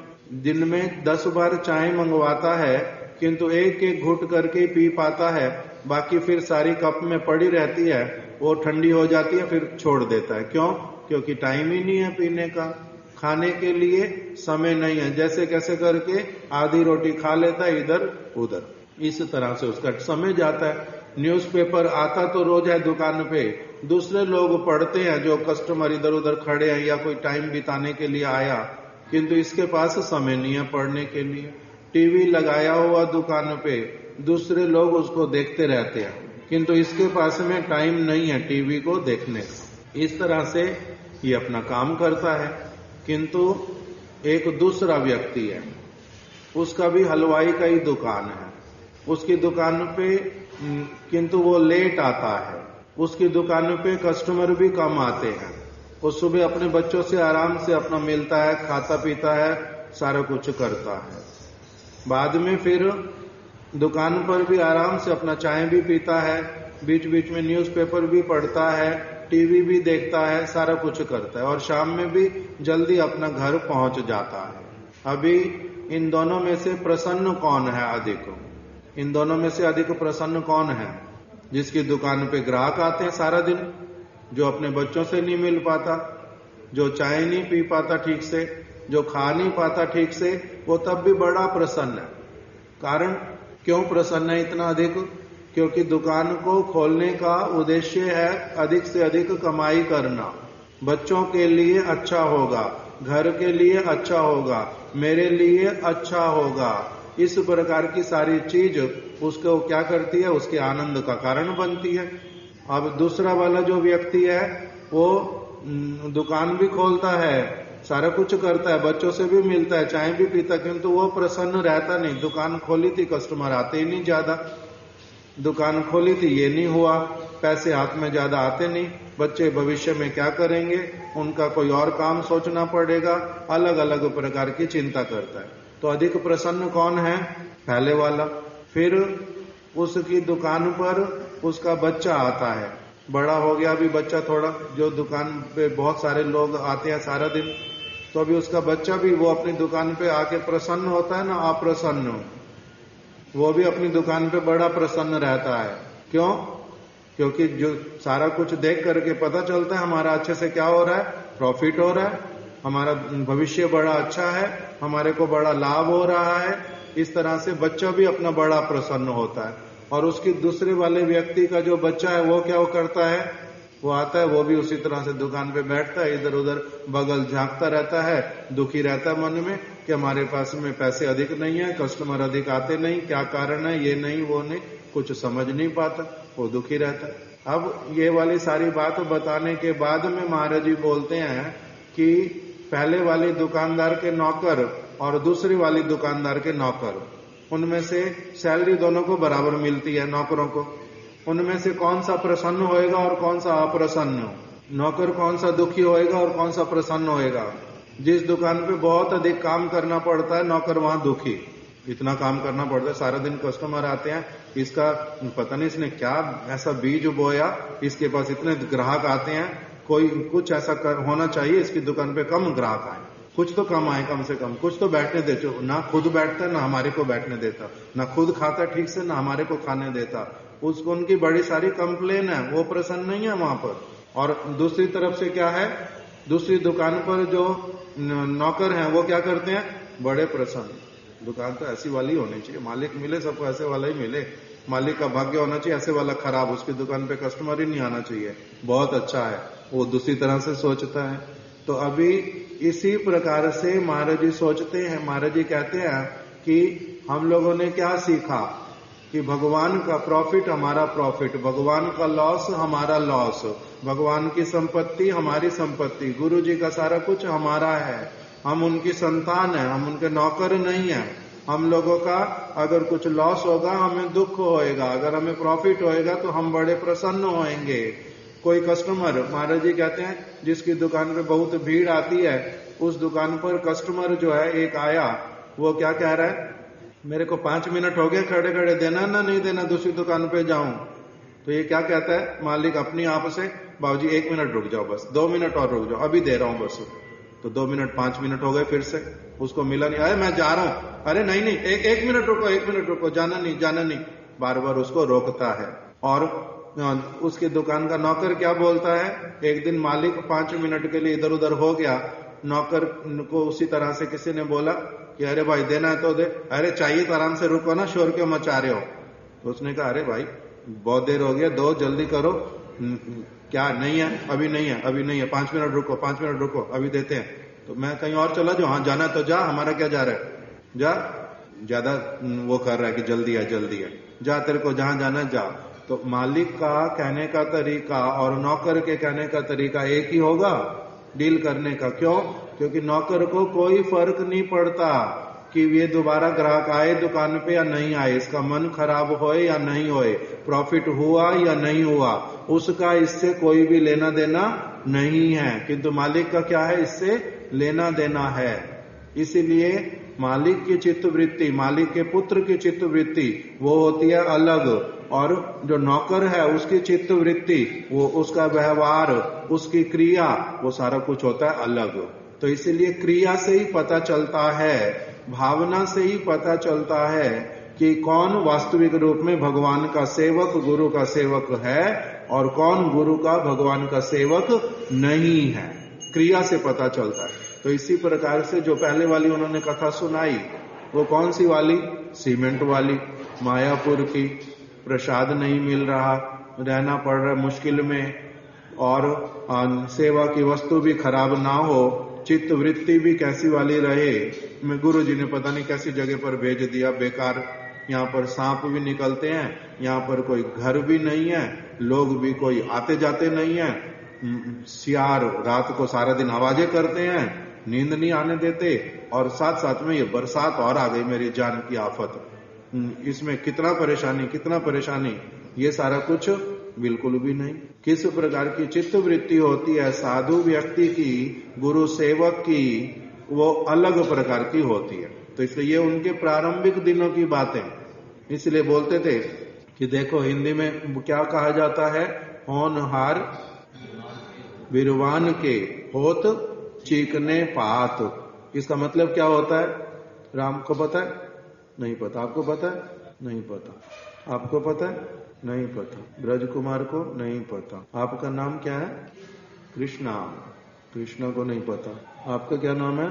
दिन में 10 बार चाय मंगवाता है किंतु एक एक घुट करके पी पाता है, बाकी फिर सारी कप में पड़ी रहती है, वो ठंडी हो जाती है, फिर छोड़ देता है। क्यों? क्योंकि टाइम ही नहीं है पीने का, खाने के लिए समय नहीं है। जैसे कैसे करके आधी रोटी खा लेता है इधर उधर, इस तरह से उसका समय जाता है। न्यूज़पेपर आता तो रोज है दुकान पे, दूसरे लोग पढ़ते हैं जो कस्टमर इधर उधर खड़े हैं या कोई टाइम बिताने के लिए आया, किंतु इसके पास समय नहीं है पढ़ने के लिए। टीवी लगाया हुआ दुकान पे, दूसरे लोग उसको देखते रहते हैं, किंतु इसके पास में टाइम नहीं है टीवी को देखने का। इस तरह से ये अपना काम करता है। किंतु एक दूसरा व्यक्ति है, उसका भी हलवाई का ही दुकान है। उसकी दुकान पे किंतु वो लेट आता है, उसकी दुकान पे कस्टमर भी कम आते हैं। वो सुबह अपने बच्चों से आराम से अपना मिलता है, खाता पीता है, सारा कुछ करता है। बाद में फिर दुकान पर भी आराम से अपना चाय भी पीता है, बीच बीच में न्यूज़पेपर भी पढ़ता है, टीवी भी देखता है, सारा कुछ करता है और शाम में भी जल्दी अपना घर पहुंच जाता है। अभी इन दोनों में से प्रसन्न कौन है अधिक? इन दोनों में से अधिक प्रसन्न कौन है? जिसकी दुकान पे ग्राहक आते हैं सारा दिन, जो अपने बच्चों से नहीं मिल पाता, जो चाय नहीं पी पाता ठीक से, जो खा नहीं पाता ठीक से, वो तब भी बड़ा प्रसन्न है। कारण क्यों प्रसन्न है इतना अधिक? क्योंकि दुकान को खोलने का उद्देश्य है अधिक से अधिक कमाई करना। बच्चों के लिए अच्छा होगा, घर के लिए अच्छा होगा, मेरे लिए अच्छा होगा, इस प्रकार की सारी चीज उसको क्या करती है? उसके आनंद का कारण बनती है। अब दूसरा वाला जो व्यक्ति है वो दुकान भी खोलता है, सारा कुछ करता है, बच्चों से भी मिलता है, चाय भी पीता, किंतु वो प्रसन्न रहता नहीं। दुकान खोली थी, कस्टमर आते ही नहीं ज्यादा, दुकान खोली थी, ये नहीं हुआ, पैसे हाथ में ज्यादा आते नहीं, बच्चे भविष्य में क्या करेंगे, उनका कोई और काम सोचना पड़ेगा, अलग अलग प्रकार की चिंता करता है। तो अधिक प्रसन्न कौन है? पहले वाला। फिर उसकी दुकान पर उसका बच्चा आता है, बड़ा हो गया अभी बच्चा थोड़ा, जो दुकान पे बहुत सारे लोग आते हैं सारा दिन, तो अभी उसका बच्चा भी वो अपनी दुकान पे आके प्रसन्न होता है ना अप्रसन्न, वो भी अपनी दुकान पे बड़ा प्रसन्न रहता है। क्यों? क्योंकि जो सारा कुछ देख करके पता चलता है हमारा अच्छे से क्या हो रहा है, प्रॉफिट हो रहा है, हमारा भविष्य बड़ा अच्छा है, हमारे को बड़ा लाभ हो रहा है। इस तरह से बच्चा भी अपना बड़ा प्रसन्न होता है। और उसकी दूसरे वाले व्यक्ति का जो बच्चा है वो क्या करता है? वो आता है, वो भी उसी तरह से दुकान पे बैठता है, इधर उधर बगल झांकता रहता है, दुखी रहता है मन में कि हमारे पास में पैसे अधिक नहीं है, कस्टमर अधिक आते नहीं, क्या कारण है, ये नहीं वो नहीं, कुछ समझ नहीं पाता, वो दुखी रहता है। अब ये वाली सारी बात बताने के बाद में महाराज जी बोलते हैं कि पहले वाली दुकानदार के नौकर और दूसरी वाली दुकानदार के नौकर, उनमें से सैलरी दोनों को बराबर मिलती है नौकरों को। उनमें से कौन सा प्रसन्न होएगा और कौन सा अप्रसन्न? नौकर कौन सा दुखी होएगा और कौन सा प्रसन्न होएगा? जिस दुकान पे बहुत अधिक काम करना पड़ता है नौकर वहां दुखी, इतना काम करना पड़ता है, सारा दिन कस्टमर आते हैं, इसका पता नहीं इसने क्या ऐसा बीज बोया, इसके पास इतने ग्राहक आते हैं, कोई कुछ ऐसा होना चाहिए इसकी दुकान पे कम ग्राहक आए, कुछ तो कम आए, कम से कम कुछ तो बैठने दे। जो ना खुद बैठता ना हमारे को बैठने देता, ना खुद खाता ठीक से ना हमारे को खाने देता, उसको उनकी बड़ी सारी कंप्लेन है, वो प्रसन्न नहीं है वहां पर। और दूसरी तरफ से क्या है, दूसरी दुकान पर जो नौकर हैं वो क्या करते हैं? बड़े प्रसन्न। दुकान तो ऐसी वाली होनी चाहिए, मालिक मिले सबको ऐसे वाला ही मिले, मालिक का भाग्य होना चाहिए ऐसे वाला खराब, उसकी दुकान पे कस्टमर ही नहीं आना चाहिए, बहुत अच्छा है, वो दूसरी तरह से सोचता है। तो अभी इसी प्रकार से महाराज जी सोचते हैं, महाराज जी कहते हैं कि हम लोगों ने क्या सीखा कि भगवान का प्रॉफिट हमारा प्रॉफिट, भगवान का लॉस हमारा लॉस, भगवान की संपत्ति हमारी संपत्ति, गुरु जी का सारा कुछ हमारा है, हम उनकी संतान है, हम उनके नौकर नहीं है। हम लोगों का अगर कुछ लॉस होगा हमें दुख होएगा, अगर हमें प्रॉफिट होएगा तो हम बड़े प्रसन्न होएंगे। कोई कस्टमर, महाराज जी कहते हैं जिसकी दुकान पे बहुत भीड़ आती है, उस दुकान पर कस्टमर जो है एक आया, वो क्या कह रहा है, मेरे को 5 मिनट हो गए खड़े खड़े, देना ना नहीं देना, दूसरी दुकान पे जाऊं। तो ये क्या कहता है मालिक अपनी आप से, बाबूजी 1 मिनट रुक जाओ, बस 2 मिनट और रुक जाओ, अभी दे रहा हूं बस। तो 2 मिनट 5 मिनट हो गए, फिर से उसको मिला नहीं, अरे मैं जा रहा हूं, अरे नहीं नहीं एक मिनट रुको, 1 मिनट रुको, जाना नहीं जाना नहीं, बार बार उसको रोकता है। और उसकी दुकान का नौकर क्या बोलता है, एक दिन मालिक 5 मिनट के लिए इधर उधर हो गया, नौकर को उसी तरह से किसी ने बोला कि अरे भाई देना है तो दे, अरे चाहिए तो आराम से रुको ना, शोर क्यों मचा रहे हो। तो उसने कहा अरे भाई बहुत देर हो गया, दो जल्दी करो, क्या नहीं है, अभी नहीं है, अभी नहीं है, 5 मिनट रुको, 5 मिनट रुको, अभी देते हैं। तो मैं कहीं और चला जाऊं, हाँ जाना तो जा, हमारा क्या जा रहा है, जा, ज्यादा वो कर रहा है कि जल्दी है जल्दी है, जा तेरे को जहां जाना जा। तो मालिक का कहने का तरीका और नौकर के कहने का तरीका एक ही होगा डील करने का। क्यों? क्योंकि नौकर को कोई फर्क नहीं पड़ता कि ये दोबारा ग्राहक आए दुकान पे या नहीं आए, इसका मन खराब होए या नहीं होए, प्रॉफिट हुआ या नहीं हुआ, उसका इससे कोई भी लेना देना नहीं है। किंतु मालिक का क्या है, इससे लेना देना है। इसीलिए मालिक की चित्तवृत्ति, मालिक के पुत्र की चित्तवृत्ति वो होती है अलग, और जो नौकर है उसकी चित्तवृत्ति, वो उसका व्यवहार, उसकी क्रिया, वो सारा कुछ होता है अलग। तो इसीलिए क्रिया से ही पता चलता है, भावना से ही पता चलता है कि कौन वास्तविक रूप में भगवान का सेवक, गुरु का सेवक है, और कौन गुरु का भगवान का सेवक नहीं है। क्रिया से पता चलता है। तो इसी प्रकार से जो पहले वाली उन्होंने कथा सुनाई, वो कौन सी वाली, सीमेंट वाली, मायापुर की, प्रसाद नहीं मिल रहा, रहना पड़ रहा मुश्किल में, और सेवा की वस्तु भी खराब ना हो, चित्त वृत्ति भी कैसी वाली रहे। मैं गुरु जी ने पता नहीं कैसी जगह पर भेज दिया, बेकार। यहाँ पर सांप भी निकलते हैं, यहाँ पर कोई घर भी नहीं है, लोग भी कोई आते जाते नहीं है, सियार रात को सारा दिन आवाजें करते हैं, नींद नहीं आने देते, और साथ साथ में ये बरसात और आ गई, मेरी जान की आफत। इसमें कितना परेशानी, कितना परेशानी, ये सारा कुछ बिल्कुल भी नहीं। किस प्रकार की चित्त वृत्ति होती है साधु व्यक्ति की, गुरु सेवक की, वो अलग प्रकार की होती है। तो इसलिए ये उनके प्रारंभिक दिनों की बातें, इसलिए बोलते थे कि देखो हिंदी में क्या कहा जाता है, होनहार विरवान के होत चीकने पात। इसका मतलब क्या होता है, राम को पता है? नहीं पता। आपको पता है? नहीं पता। आपको पता है? नहीं पता। ब्रज कुमार को नहीं पता। आपका नाम क्या है? कृष्णा। कृष्णा को नहीं पता। आपका क्या नाम है?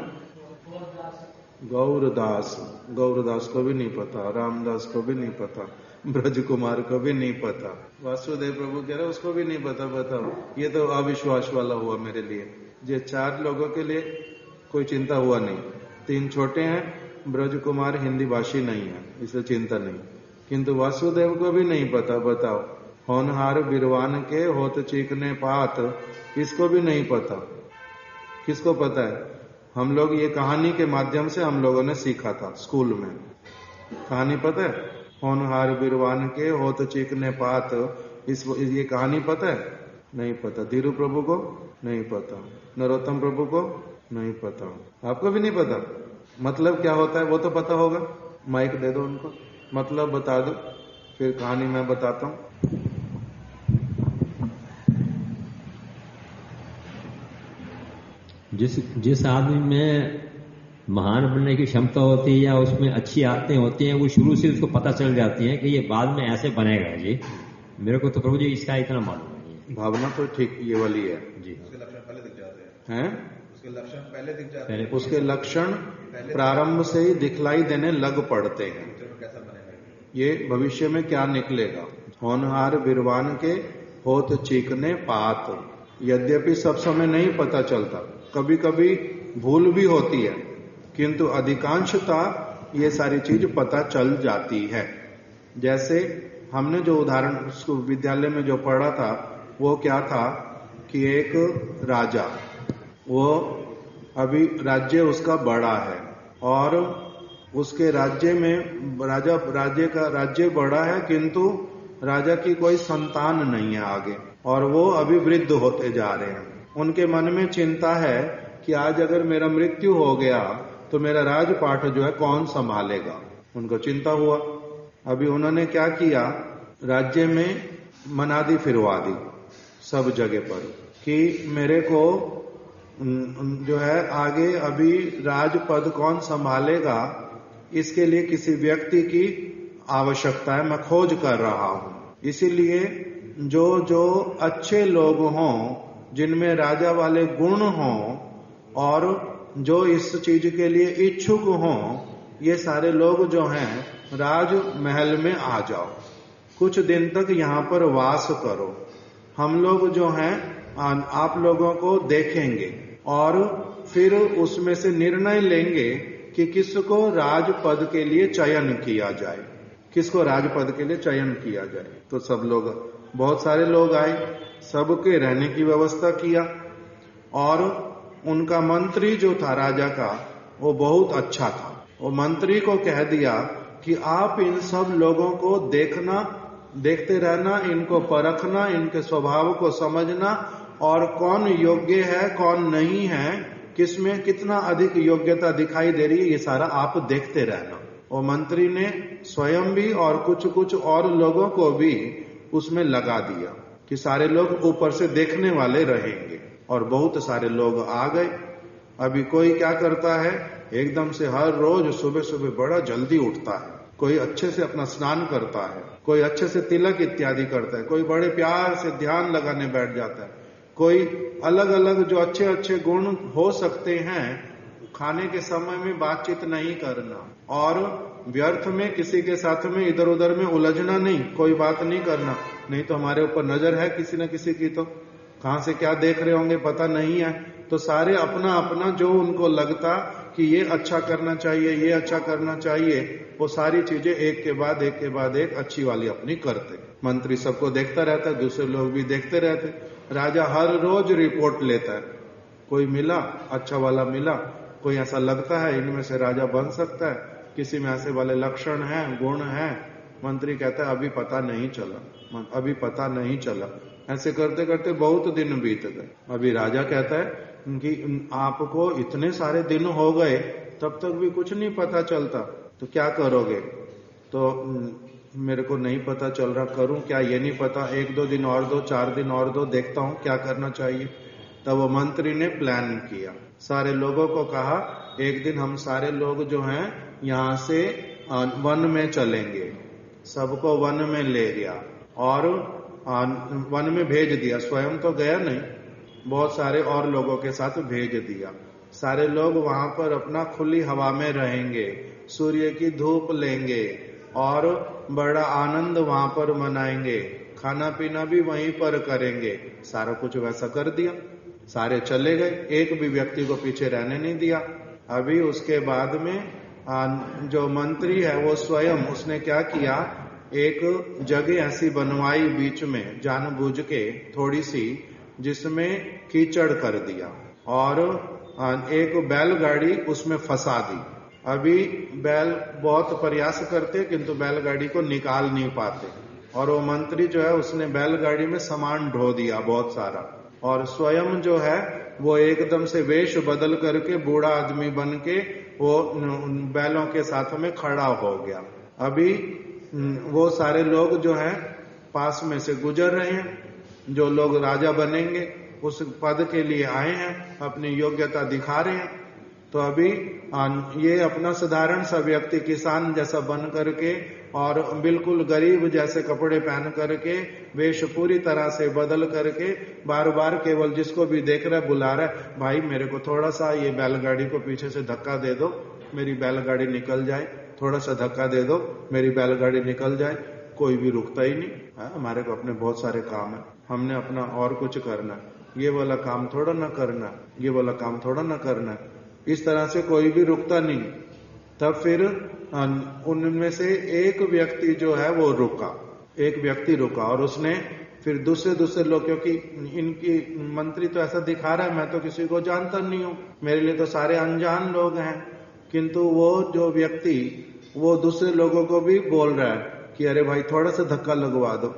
गौरदास। गौरदास को भी नहीं पता। रामदास को भी नहीं पता। ब्रज कुमार को भी नहीं पता। वासुदेव प्रभु कह रहे उसको भी नहीं पता। बताओ, ये तो अविश्वास वाला हुआ मेरे लिए। ये 4 लोगों के लिए कोई चिंता हुआ नहीं। 3 छोटे हैं, ब्रज कुमार हिंदी भाषी नहीं है, इसलिए चिंता नहीं। किंतु वासुदेव को भी नहीं पता। बताओ, होनहार बिरवान के होत चीकने पात, किसको भी नहीं पता। किसको पता है? हम लोग ये कहानी के माध्यम से हम लोगों ने सीखा था स्कूल में। कहानी पता है? होनहार बिरवान के होत चीकने पात, ये कहानी पता है? नहीं पता। धीरू प्रभु को नहीं पता। नरोत्तम प्रभु को नहीं पता। आपको भी नहीं पता? मतलब क्या होता है वो तो पता होगा। माइक दे दो उनको, मतलब बता दो, फिर कहानी मैं बताता हूं। जिस आदमी में महान बनने की क्षमता होती है या उसमें अच्छी आदतें होती हैं, वो शुरू से उसको पता चल जाती है कि ये बाद में ऐसे बनेगा। जी मेरे को तो प्रभु जी इसका इतना मालूम है। भावना तो ठीक ये वाली है जी। उसके लक्षण पहले दिख जाते हैं। उसके लक्षण पहले दिख जाते हैं। उसके लक्षण प्रारंभ से ही दिखलाई देने लग पड़ते हैं। कैसा बनेगा ये भविष्य में क्या निकलेगा। होनहार बिरवान के होत चीकने पात। यद्यपि सब समय नहीं पता चलता, कभी कभी भूल भी होती है, किंतु अधिकांशता ये सारी चीज पता चल जाती है। जैसे हमने जो उदाहरण विद्यालय में जो पढ़ा था वो क्या था कि एक राजा, वो अभी राज्य उसका बड़ा है और उसके राज्य में राज्य बड़ा है, किंतु राजा की कोई संतान नहीं है आगे, और वो अभी वृद्ध होते जा रहे हैं। उनके मन में चिंता है कि आज अगर मेरा मृत्यु हो गया तो मेरा राजपाट जो है कौन संभालेगा। उनको चिंता हुआ। अभी उन्होंने क्या किया, राज्य में मनादी फिरवा दी सब जगह पर कि मेरे को जो है आगे अभी राजपद कौन संभालेगा, इसके लिए किसी व्यक्ति की आवश्यकता है, मैं खोज कर रहा हूं। इसीलिए जो अच्छे लोग हों, जिनमें राजा वाले गुण हों और जो इस चीज के लिए इच्छुक हों, ये सारे लोग जो हैं राजमहल में आ जाओ, कुछ दिन तक यहाँ पर वास करो। हम लोग जो हैं आप लोगों को देखेंगे और फिर उसमें से निर्णय लेंगे कि किसको राजपद के लिए चयन किया जाए, किसको राजपद के लिए चयन किया जाए। तो सब लोग, बहुत सारे लोग आए, सबके रहने की व्यवस्था किया और उनका मंत्री जो था राजा का वो बहुत अच्छा था। वो मंत्री को कह दिया कि आप इन सब लोगों को देखते रहना, इनको परखना, इनके स्वभाव को समझना और कौन योग्य है कौन नहीं है, किसमें कितना अधिक योग्यता दिखाई दे रही है, ये सारा आप देखते रहना। और मंत्री ने स्वयं भी और कुछ और लोगों को भी उसमें लगा दिया कि सारे लोग ऊपर से देखने वाले रहेंगे। और बहुत सारे लोग आ गए। अभी कोई क्या करता है, एकदम से हर रोज सुबह सुबह बड़ा जल्दी उठता है, कोई अच्छे से अपना स्नान करता है, कोई अच्छे से तिलक इत्यादि करता है, कोई बड़े प्यार से ध्यान लगाने बैठ जाता है, कोई अलग अलग जो अच्छे अच्छे गुण हो सकते हैं। खाने के समय में बातचीत नहीं करना और व्यर्थ में किसी के साथ में इधर उधर में उलझना नहीं, कोई बात नहीं करना, नहीं तो हमारे ऊपर नजर है किसी न किसी की, तो कहां से क्या देख रहे होंगे पता नहीं है। तो सारे अपना अपना जो उनको लगता कि ये अच्छा करना चाहिए, ये अच्छा करना चाहिए, वो सारी चीजें एक के बाद एक अच्छी वाली अपनी करते। मंत्री सबको देखता रहता है, दूसरे लोग भी देखते रहते। राजा हर रोज रिपोर्ट लेता है, कोई मिला अच्छा वाला मिला, कोई ऐसा लगता है इनमें से राजा बन सकता है, किसी में ऐसे वाले लक्षण हैं, गुण हैं। मंत्री कहता है अभी पता नहीं चला, अभी पता नहीं चला। ऐसे करते करते बहुत दिन बीत गए। अभी राजा कहता है कि आपको इतने सारे दिन हो गए तब तक भी कुछ नहीं पता चलता, तो क्या करोगे? तो मेरे को नहीं पता चल रहा, करूं क्या ये नहीं पता, 1-2 दिन और दो, 4 दिन और दो, देखता हूं क्या करना चाहिए। तब वो मंत्री ने प्लान किया, सारे लोगों को कहा एक दिन हम सारे लोग जो हैं यहाँ से वन में चलेंगे। सबको वन में ले गया और वन में भेज दिया। स्वयं तो गया नहीं, बहुत सारे और लोगों के साथ भेज दिया। सारे लोग वहां पर अपना खुली हवा में रहेंगे, सूर्य की धूप लेंगे और बड़ा आनंद वहां पर मनाएंगे, खाना पीना भी वहीं पर करेंगे। सारा कुछ वैसा कर दिया, सारे चले गए, एक भी व्यक्ति को पीछे रहने नहीं दिया। अभी उसके बाद में जो मंत्री है वो स्वयं, उसने क्या किया, एक जगह ऐसी बनवाई बीच में जानबूझ के थोड़ी सी, जिसमें कीचड़ कर दिया और एक बैलगाड़ी उसमें फंसा दी। अभी बैल बहुत प्रयास करते किंतु बैलगाड़ी को निकाल नहीं पाते, और वो मंत्री जो है उसने बैलगाड़ी में सामान ढो दिया बहुत सारा, और स्वयं जो है वो एकदम से वेश बदल करके बूढ़ा आदमी बन के वो बैलों के साथ में खड़ा हो गया। अभी वो सारे लोग जो हैं पास में से गुजर रहे हैं, जो लोग राजा बनेंगे उस पद के लिए आए हैं, अपनी योग्यता दिखा रहे हैं। तो अभी ये अपना साधारण सा व्यक्ति किसान जैसा बन करके और बिल्कुल गरीब जैसे कपड़े पहन करके, वेश पूरी तरह से बदल करके, बार बार केवल जिसको भी देख रहा है बुला रहा है, भाई मेरे को थोड़ा सा ये बैलगाड़ी को पीछे से धक्का दे दो, मेरी बैलगाड़ी निकल जाए, थोड़ा सा धक्का दे दो, मेरी बैलगाड़ी निकल जाए। कोई भी रुकता ही नहीं है। हमारे को अपने बहुत सारे काम है, हमने अपना और कुछ करना, ये वाला काम थोड़ा ना करना, ये वाला काम थोड़ा ना करना। इस तरह से कोई भी रुकता नहीं। तब फिर उनमें से एक व्यक्ति जो है वो रुका, एक व्यक्ति रुका और उसने फिर दूसरे लोग, क्योंकि इनकी मंत्री तो ऐसा दिखा रहा है मैं तो किसी को जानता नहीं हूं, मेरे लिए तो सारे अनजान लोग हैं, किंतु वो जो व्यक्ति वो दूसरे लोगों को भी बोल रहा है कि अरे भाई थोड़ा सा धक्का लगवा दो,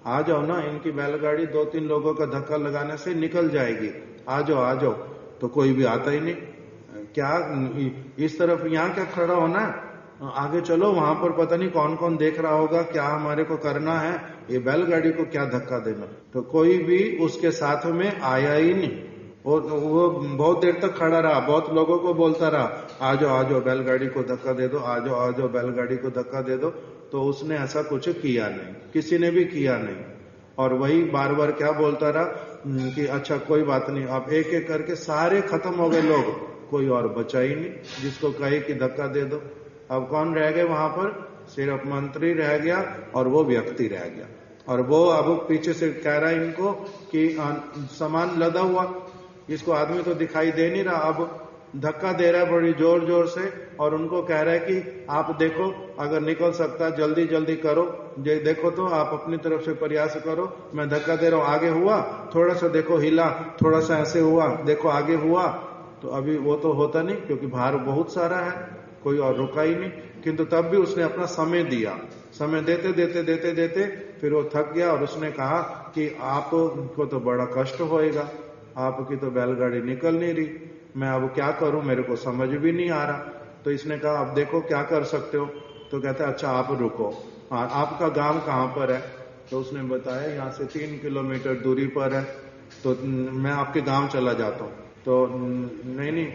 आ जाओ ना, इनकी बैलगाड़ी 2-3 लोगों का धक्का लगाने से निकल जाएगी, आ जाओ। तो कोई भी आता ही नहीं, क्या इस तरफ यहाँ क्या खड़ा होना है, आगे चलो, वहां पर पता नहीं कौन कौन देख रहा होगा, क्या हमारे को करना है, ये बैलगाड़ी को क्या धक्का देना। तो कोई भी उसके साथ में आया ही नहीं, और वो बहुत देर तक खड़ा रहा, बहुत लोगों को बोलता रहा, आ जाओ बैलगाड़ी को धक्का दे दो, आ जाओ बैलगाड़ी को धक्का दे दो। तो उसने ऐसा कुछ किया नहीं, किसी ने भी किया नहीं, और वही बार बार क्या बोलता रहा कि अच्छा कोई बात नहीं। अब एक एक करके सारे खत्म हो गए लोग, कोई और बचा ही नहीं जिसको कहे कि धक्का दे दो। अब कौन रह गए वहां पर, सिर्फ मंत्री रह गया और वो व्यक्ति रह गया। और वो अब पीछे से कह रहा है इनको कि सामान लदा हुआ, इसको आदमी तो दिखाई दे नहीं रहा, अब धक्का दे रहा है बड़ी जोर जोर से, और उनको कह रहा है कि आप देखो अगर निकल सकता जल्दी जल्दी करो, देखो तो आप अपनी तरफ से प्रयास करो, मैं धक्का दे रहा हूं, आगे हुआ थोड़ा सा, देखो हिला, थोड़ा सा ऐसे हुआ, देखो आगे हुआ। तो अभी वो तो होता नहीं क्योंकि भार बहुत सारा है, कोई और रुका ही नहीं, किंतु तब भी उसने अपना समय दिया। समय देते देते देते देते फिर वो थक गया और उसने कहा कि आपको तो बड़ा कष्ट होएगा, आपकी तो बैलगाड़ी निकल नहीं रही, मैं अब क्या करूं, मेरे को समझ भी नहीं आ रहा। तो इसने कहा अब देखो क्या कर सकते हो। तो कहते अच्छा आप रुको, आपका गांव कहाँ पर है। तो उसने बताया यहाँ से 3 किलोमीटर दूरी पर है, तो मैं आपके गांव चला जाता हूँ। तो नहीं,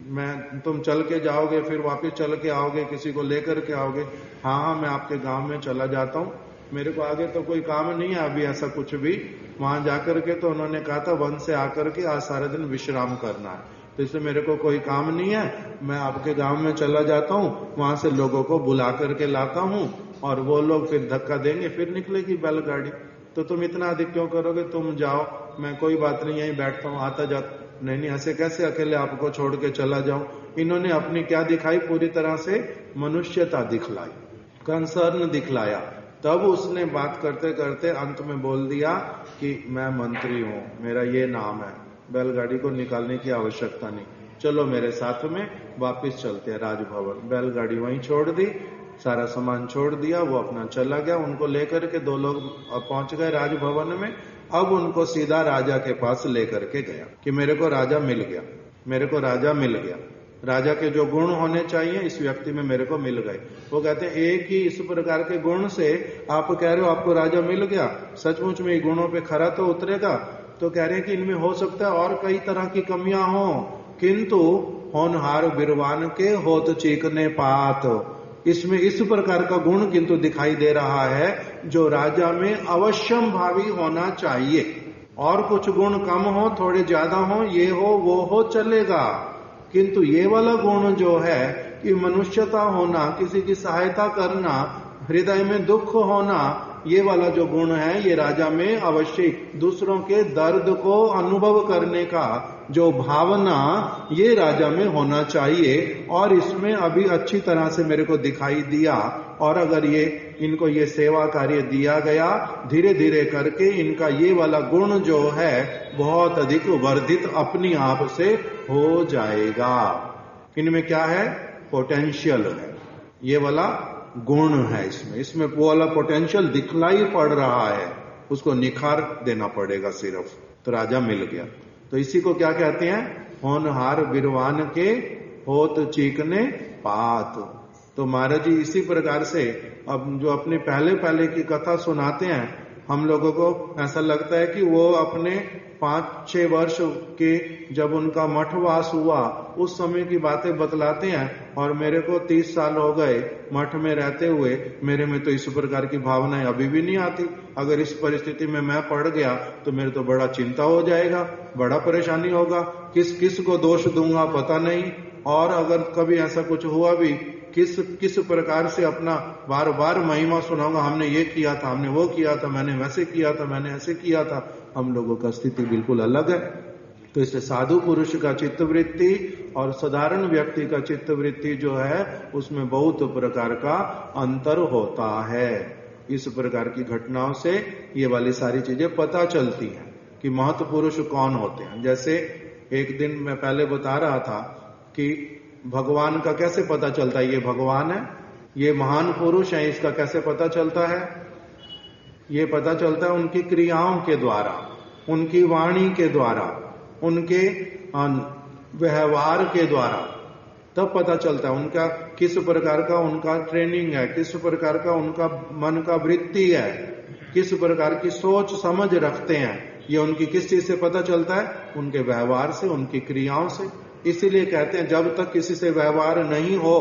मैं तुम चल के जाओगे फिर वापस चल के आओगे, किसी को लेकर के आओगे। हाँ मैं आपके गांव में चला जाता हूँ, मेरे को आगे तो कोई काम नहीं है अभी ऐसा कुछ भी। वहां जाकर के तो उन्होंने कहा था वन से आकर के आज सारा दिन विश्राम करना है, तो इसलिए मेरे को कोई काम नहीं है, मैं आपके गांव में चला जाता हूँ, वहां से लोगों को बुला करके लाता हूँ और वो लोग फिर धक्का देंगे, फिर निकलेगी बैलगाड़ी। तो तुम इतना अधिक क्यों करोगे, तुम जाओ, मैं कोई बात नहीं यहीं बैठता हूँ, आता जाता। नहीं ऐसे कैसे अकेले आपको छोड़ के चला जाऊं। इन्होंने अपनी क्या दिखाई, पूरी तरह से मनुष्यता दिखलाई, कंसर्न दिखलाया। तब उसने बात करते करते अंत में बोल दिया कि मैं मंत्री हूं, मेरा ये नाम है, बैलगाड़ी को निकालने की आवश्यकता नहीं, चलो मेरे साथ में वापिस चलते हैं राजभवन। बैलगाड़ी वहीं छोड़ दी, सारा सामान छोड़ दिया, वो अपना चला गया। उनको लेकर के 2 लोग पहुंच गए राजभवन में। अब उनको सीधा राजा के पास लेकर के गया कि मेरे को राजा मिल गया, मेरे को राजा मिल गया, राजा के जो गुण होने चाहिए इस व्यक्ति में मेरे को मिल गए। वो कहते हैं एक ही इस प्रकार के गुण से आप कह रहे हो आपको राजा मिल गया, सचमुच में गुणों पे खरा तो उतरेगा। तो कह रहे हैं कि इनमें हो सकता है और कई तरह की कमियां हो, किंतु होनहार बिरवान के होत चीकने पात, इसमें इस प्रकार का गुण किंतु दिखाई दे रहा है जो राजा में अवश्यम भावी होना चाहिए। और कुछ गुण कम हो, थोड़े ज्यादा हो, ये हो वो हो चलेगा, किंतु ये वाला गुण जो है कि मनुष्यता होना, किसी की सहायता करना, हृदय में दुख होना, ये वाला जो गुण है ये राजा में अवश्य, दूसरों के दर्द को अनुभव करने का जो भावना ये राजा में होना चाहिए। और इसमें अभी अच्छी तरह से मेरे को दिखाई दिया। और अगर ये इनको ये सेवा कार्य दिया गया, धीरे धीरे करके इनका ये वाला गुण जो है बहुत अधिक वर्धित अपनी आप से हो जाएगा। इनमें क्या है, पोटेंशियल है, ये वाला गुण है, इसमें वो वाला पोटेंशियल दिखलाई पड़ रहा है, उसको निखार देना पड़ेगा सिर्फ। तो राजा मिल गया। तो इसी को क्या कहते हैं, होनहार बिरवान के होत चीकने पात। तो महाराज जी इसी प्रकार से अब जो अपने पहले की कथा सुनाते हैं, हम लोगों को ऐसा लगता है कि वो अपने 5-6 वर्ष के जब उनका मठवास हुआ उस समय की बातें बतलाते हैं। और मेरे को 30 साल हो गए मठ में रहते हुए, मेरे में तो इस प्रकार की भावनाएं अभी भी नहीं आती। अगर इस परिस्थिति में मैं पड़ गया तो मेरे तो बड़ा चिंता हो जाएगा, बड़ा परेशानी होगा, किस को दोष दूंगा पता नहीं। और अगर कभी ऐसा कुछ हुआ भी, किस प्रकार से अपना बार बार महिमा सुनाऊंगा, हमने ये किया था, हमने वो किया था, मैंने वैसे किया था, मैंने ऐसे किया था। हम लोगों का स्थिति बिल्कुल अलग है। तो इससे साधु पुरुष का चित्तवृत्ति और साधारण व्यक्ति का चित्तवृत्ति जो है उसमें बहुत प्रकार का अंतर होता है। इस प्रकार की घटनाओं से ये वाली सारी चीजें पता चलती हैं कि महत् पुरुष कौन होते हैं। जैसे एक दिन मैं पहले बता रहा था कि भगवान का कैसे पता चलता है, ये भगवान है, ये महान पुरुष है, इसका कैसे पता चलता है? ये पता चलता है उनकी क्रियाओं के द्वारा, उनकी वाणी के द्वारा, उनके व्यवहार के द्वारा, तब पता चलता है उनका किस प्रकार का उनका ट्रेनिंग है, किस प्रकार का उनका मन का वृत्ति है, किस प्रकार की सोच समझ रखते हैं। ये उनकी किस चीज से पता चलता है? उनके व्यवहार से, उनकी क्रियाओं से। इसीलिए कहते हैं जब तक किसी से व्यवहार नहीं हो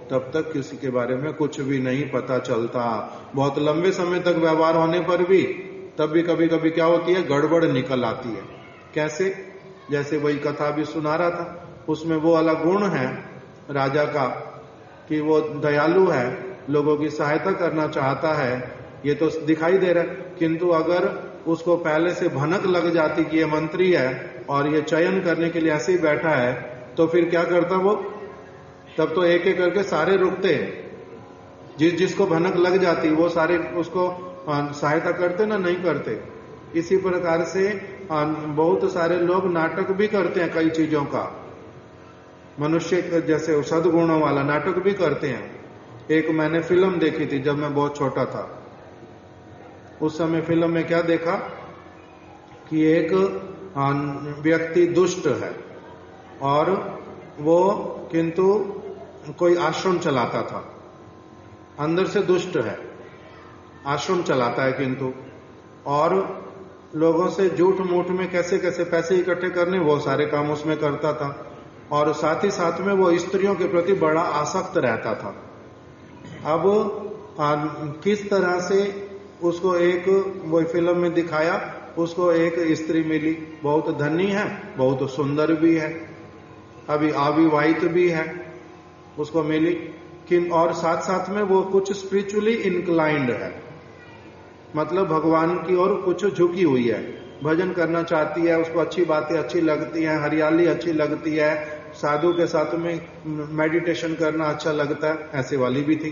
तब तक किसी के बारे में कुछ भी नहीं पता चलता। बहुत लंबे समय तक व्यवहार होने पर भी तब भी कभी कभी क्या होती है, गड़बड़ निकल आती है। कैसे? जैसे वही कथा भी सुना रहा था, उसमें वो वाला गुण है राजा का कि वो दयालु है, लोगों की सहायता करना चाहता है, ये तो दिखाई दे रहा है। किंतु अगर उसको पहले से भनक लग जाती कि ये मंत्री है और ये चयन करने के लिए ऐसे ही बैठा है, तो फिर क्या करता वो? तब तो एक एक करके सारे रुकते, जिसको भनक लग जाती वो सारे उसको सहायता करते ना, नहीं करते। इसी प्रकार से बहुत सारे लोग नाटक भी करते हैं कई चीजों का, मनुष्य जैसे सद्गुणों वाला नाटक भी करते हैं। एक मैंने फिल्म देखी थी जब मैं बहुत छोटा था। उस समय फिल्म में क्या देखा कि एक व्यक्ति दुष्ट है और वो किंतु कोई आश्रम चलाता था, अंदर से दुष्ट है, आश्रम चलाता है किंतु, और लोगों से झूठ मूठ में कैसे कैसे पैसे इकट्ठे करने वो सारे काम उसमें करता था। और साथ ही साथ में वो स्त्रियों के प्रति बड़ा आसक्त रहता था। अब किस तरह से उसको एक वो फिल्म में दिखाया, उसको एक स्त्री मिली, बहुत धनी है, बहुत सुंदर भी है, अभी अविवाहित भी है, उसको मिली और साथ साथ में वो कुछ स्पिरिचुअली इंक्लाइंड है, मतलब भगवान की ओर कुछ झुकी हुई है, भजन करना चाहती है, उसको अच्छी बातें अच्छी लगती हैं, हरियाली अच्छी लगती है, साधु के साथ में मेडिटेशन करना अच्छा लगता है, ऐसे वाली भी थी।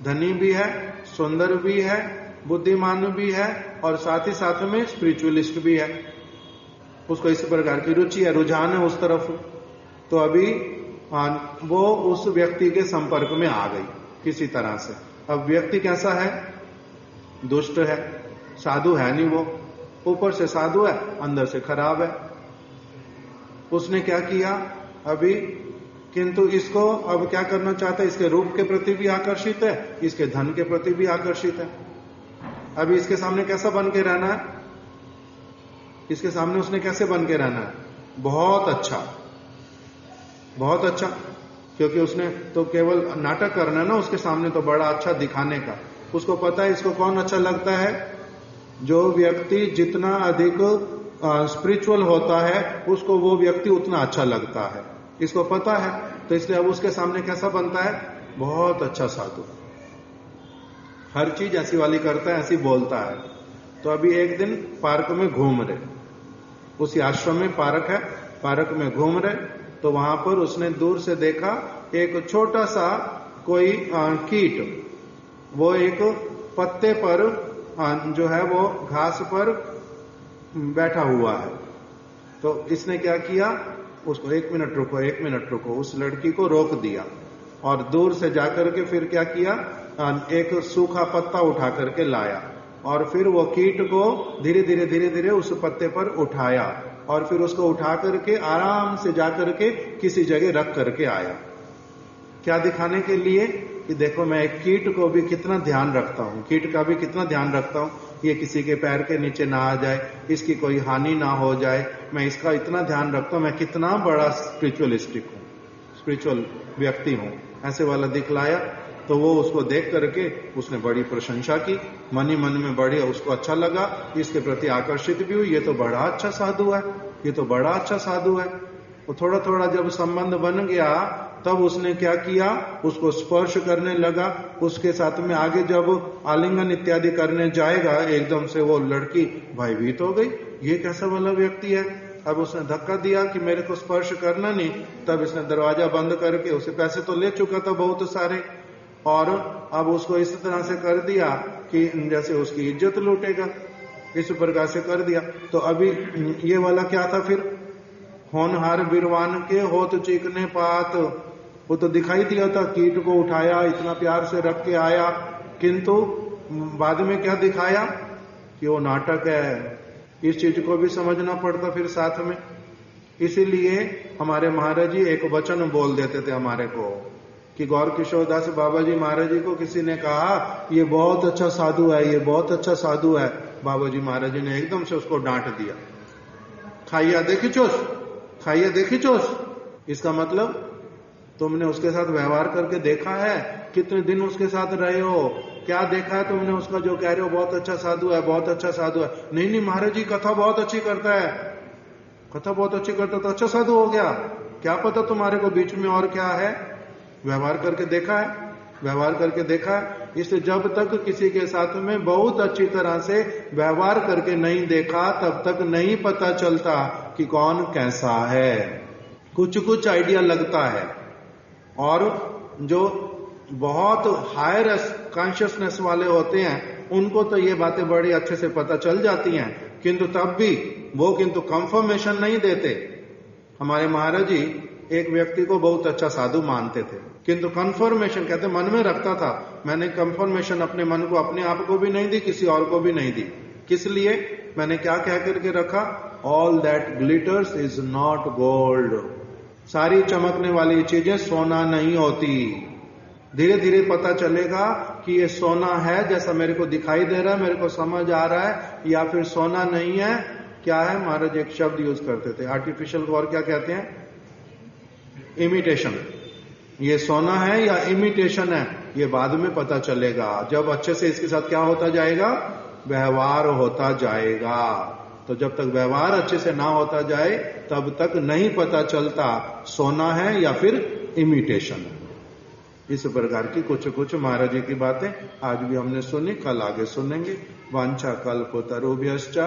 धनी भी है, सुंदर भी है, बुद्धिमान भी है और साथ ही साथ में स्पिरिचुअलिस्ट भी है, उसको इस प्रकार की रुचि है, रुझान है उस तरफ। तो अभी वो उस व्यक्ति के संपर्क में आ गई किसी तरह से। अब व्यक्ति कैसा है? दुष्ट है, साधु है नहीं, वो ऊपर से साधु है, अंदर से खराब है। उसने क्या किया अभी, किंतु इसको अब क्या करना चाहता है, इसके रूप के प्रति भी आकर्षित है, इसके धन के प्रति भी आकर्षित है। अभी इसके सामने कैसा बन के रहना है? इसके सामने उसने कैसे बन के रहना है? बहुत अच्छा, बहुत अच्छा, क्योंकि उसने तो केवल नाटक करना है ना उसके सामने, तो बड़ा अच्छा दिखाने का। उसको पता है इसको कौन अच्छा लगता है, जो व्यक्ति जितना अधिक स्पिरिचुअल होता है उसको वो व्यक्ति उतना अच्छा लगता है, इसको पता है। तो इसलिए अब उसके सामने कैसा बनता है? बहुत अच्छा साधु, हर चीज ऐसी वाली करता है, ऐसी बोलता है। तो अभी एक दिन पार्क में घूम रहे, उसी आश्रम में पार्क है, पार्क में घूम रहे, तो वहां पर उसने दूर से देखा एक छोटा सा कोई कीट, वो एक पत्ते पर जो है वो घास पर बैठा हुआ है। तो इसने क्या किया, उसको एक मिनट रुको, एक मिनट रुको, उस लड़की को रोक दिया और दूर से जाकर के फिर क्या किया, एक सूखा पत्ता उठा करके लाया और फिर वो कीट को धीरे धीरे धीरे धीरे उस पत्ते पर उठाया और फिर उसको उठा करके आराम से जाकर के किसी जगह रख करके आया। क्या दिखाने के लिए कि देखो मैं एक कीट को भी कितना ध्यान रखता हूं, कीट का भी कितना ध्यान रखता हूं, ये किसी के पैर के नीचे ना आ जाए, इसकी कोई हानि ना हो जाए, मैं इसका इतना ध्यान रखता हूं, मैं कितना बड़ा स्पिरिचुअलिस्टिक हूं, स्पिरिचुअल व्यक्ति हूं, ऐसे वाला दिखलाया। तो वो उसको देख करके उसने बड़ी प्रशंसा की, मन ही मन में बड़ी उसको अच्छा लगा, इसके प्रति आकर्षित भी हुई, ये तो बड़ा अच्छा साधु है, ये तो बड़ा अच्छा साधु है। वो थोड़ा थोड़ा जब संबंध बन गया तब उसने क्या किया, उसको स्पर्श करने लगा, उसके साथ में आगे जब आलिंगन इत्यादि करने जाएगा एकदम से वो लड़की भयभीत हो गई, ये कैसा वाला व्यक्ति है, अब उसने धक्का दिया कि मेरे को स्पर्श करना नहीं, तब इसने दरवाजा बंद करके, उसे पैसे तो ले चुका था बहुत सारे, और अब उसको इस तरह से कर दिया कि जैसे उसकी इज्जत लूटेगा, इस प्रकार से कर दिया। तो अभी ये वाला क्या था फिर, होनहार बिरवान के होत चीकने पात, वो तो दिखाई दिया था, कीट को उठाया, इतना प्यार से रख के आया, किंतु बाद में क्या दिखाया कि वो नाटक है। इस चीज को भी समझना पड़ता फिर साथ में। इसीलिए हमारे महाराज जी एक वचन बोल देते थे हमारे को कि गौर किशोर दास बाबा जी महाराज जी को किसी ने कहा ये बहुत अच्छा साधु है, ये बहुत अच्छा साधु है। बाबा जी महाराज जी ने एकदम से उसको डांट दिया, खाइया देखी चोस, खाइया देखी चोस। इसका मतलब तुमने उसके साथ व्यवहार करके देखा है, कितने दिन उसके साथ रहे हो, क्या देखा है तुमने उसका जो कह रहे हो बहुत अच्छा साधु है, बहुत अच्छा साधु है। नहीं नहीं महाराज जी कथा बहुत अच्छी करता है, कथा बहुत अच्छी करता तो अच्छा साधु हो गया, क्या पता तुम्हारे को बीच में और क्या है। व्यवहार करके देखा है, व्यवहार करके देखा है। इसलिए जब तक किसी के साथ में बहुत अच्छी तरह से व्यवहार करके नहीं देखा, तब तक नहीं पता चलता कि कौन कैसा है। कुछ कुछ आइडिया लगता है, और जो बहुत हायर कॉन्शियसनेस वाले होते हैं उनको तो ये बातें बड़ी अच्छे से पता चल जाती हैं, किंतु तब भी वो किंतु कंफर्मेशन नहीं देते। हमारे महाराज जी एक व्यक्ति को बहुत अच्छा साधु मानते थे, किंतु कंफर्मेशन कहते मन में रखता था, मैंने कंफर्मेशन अपने मन को, अपने आप को भी नहीं दी, किसी और को भी नहीं दी। किस लिए? मैंने क्या कह करके रखा, all that glitters is not gold. सारी चमकने वाली चीजें सोना नहीं होती। धीरे धीरे पता चलेगा कि ये सोना है जैसा मेरे को दिखाई दे रहा है, मेरे को समझ आ रहा है, या फिर सोना नहीं है। क्या है? महाराज एक शब्द यूज करते थे आर्टिफिशियल को, और क्या कहते हैं? इमिटेशन। ये सोना है या इमिटेशन है, ये बाद में पता चलेगा, जब अच्छे से इसके साथ क्या होता जाएगा, व्यवहार होता जाएगा। तो जब तक व्यवहार अच्छे से ना होता जाए तब तक नहीं पता चलता सोना है या फिर इमिटेशन है। इस प्रकार की कुछ कुछ महाराज जी की बातें आज भी हमने सुनी, कल आगे सुनेंगे। वांछा कल्पतरुभ्यश्च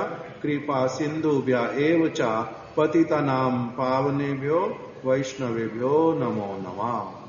कृपा सिंधुभ्य एव च पतितानां पावनेभ्यो वैष्णवेभ्यो नमो नमः।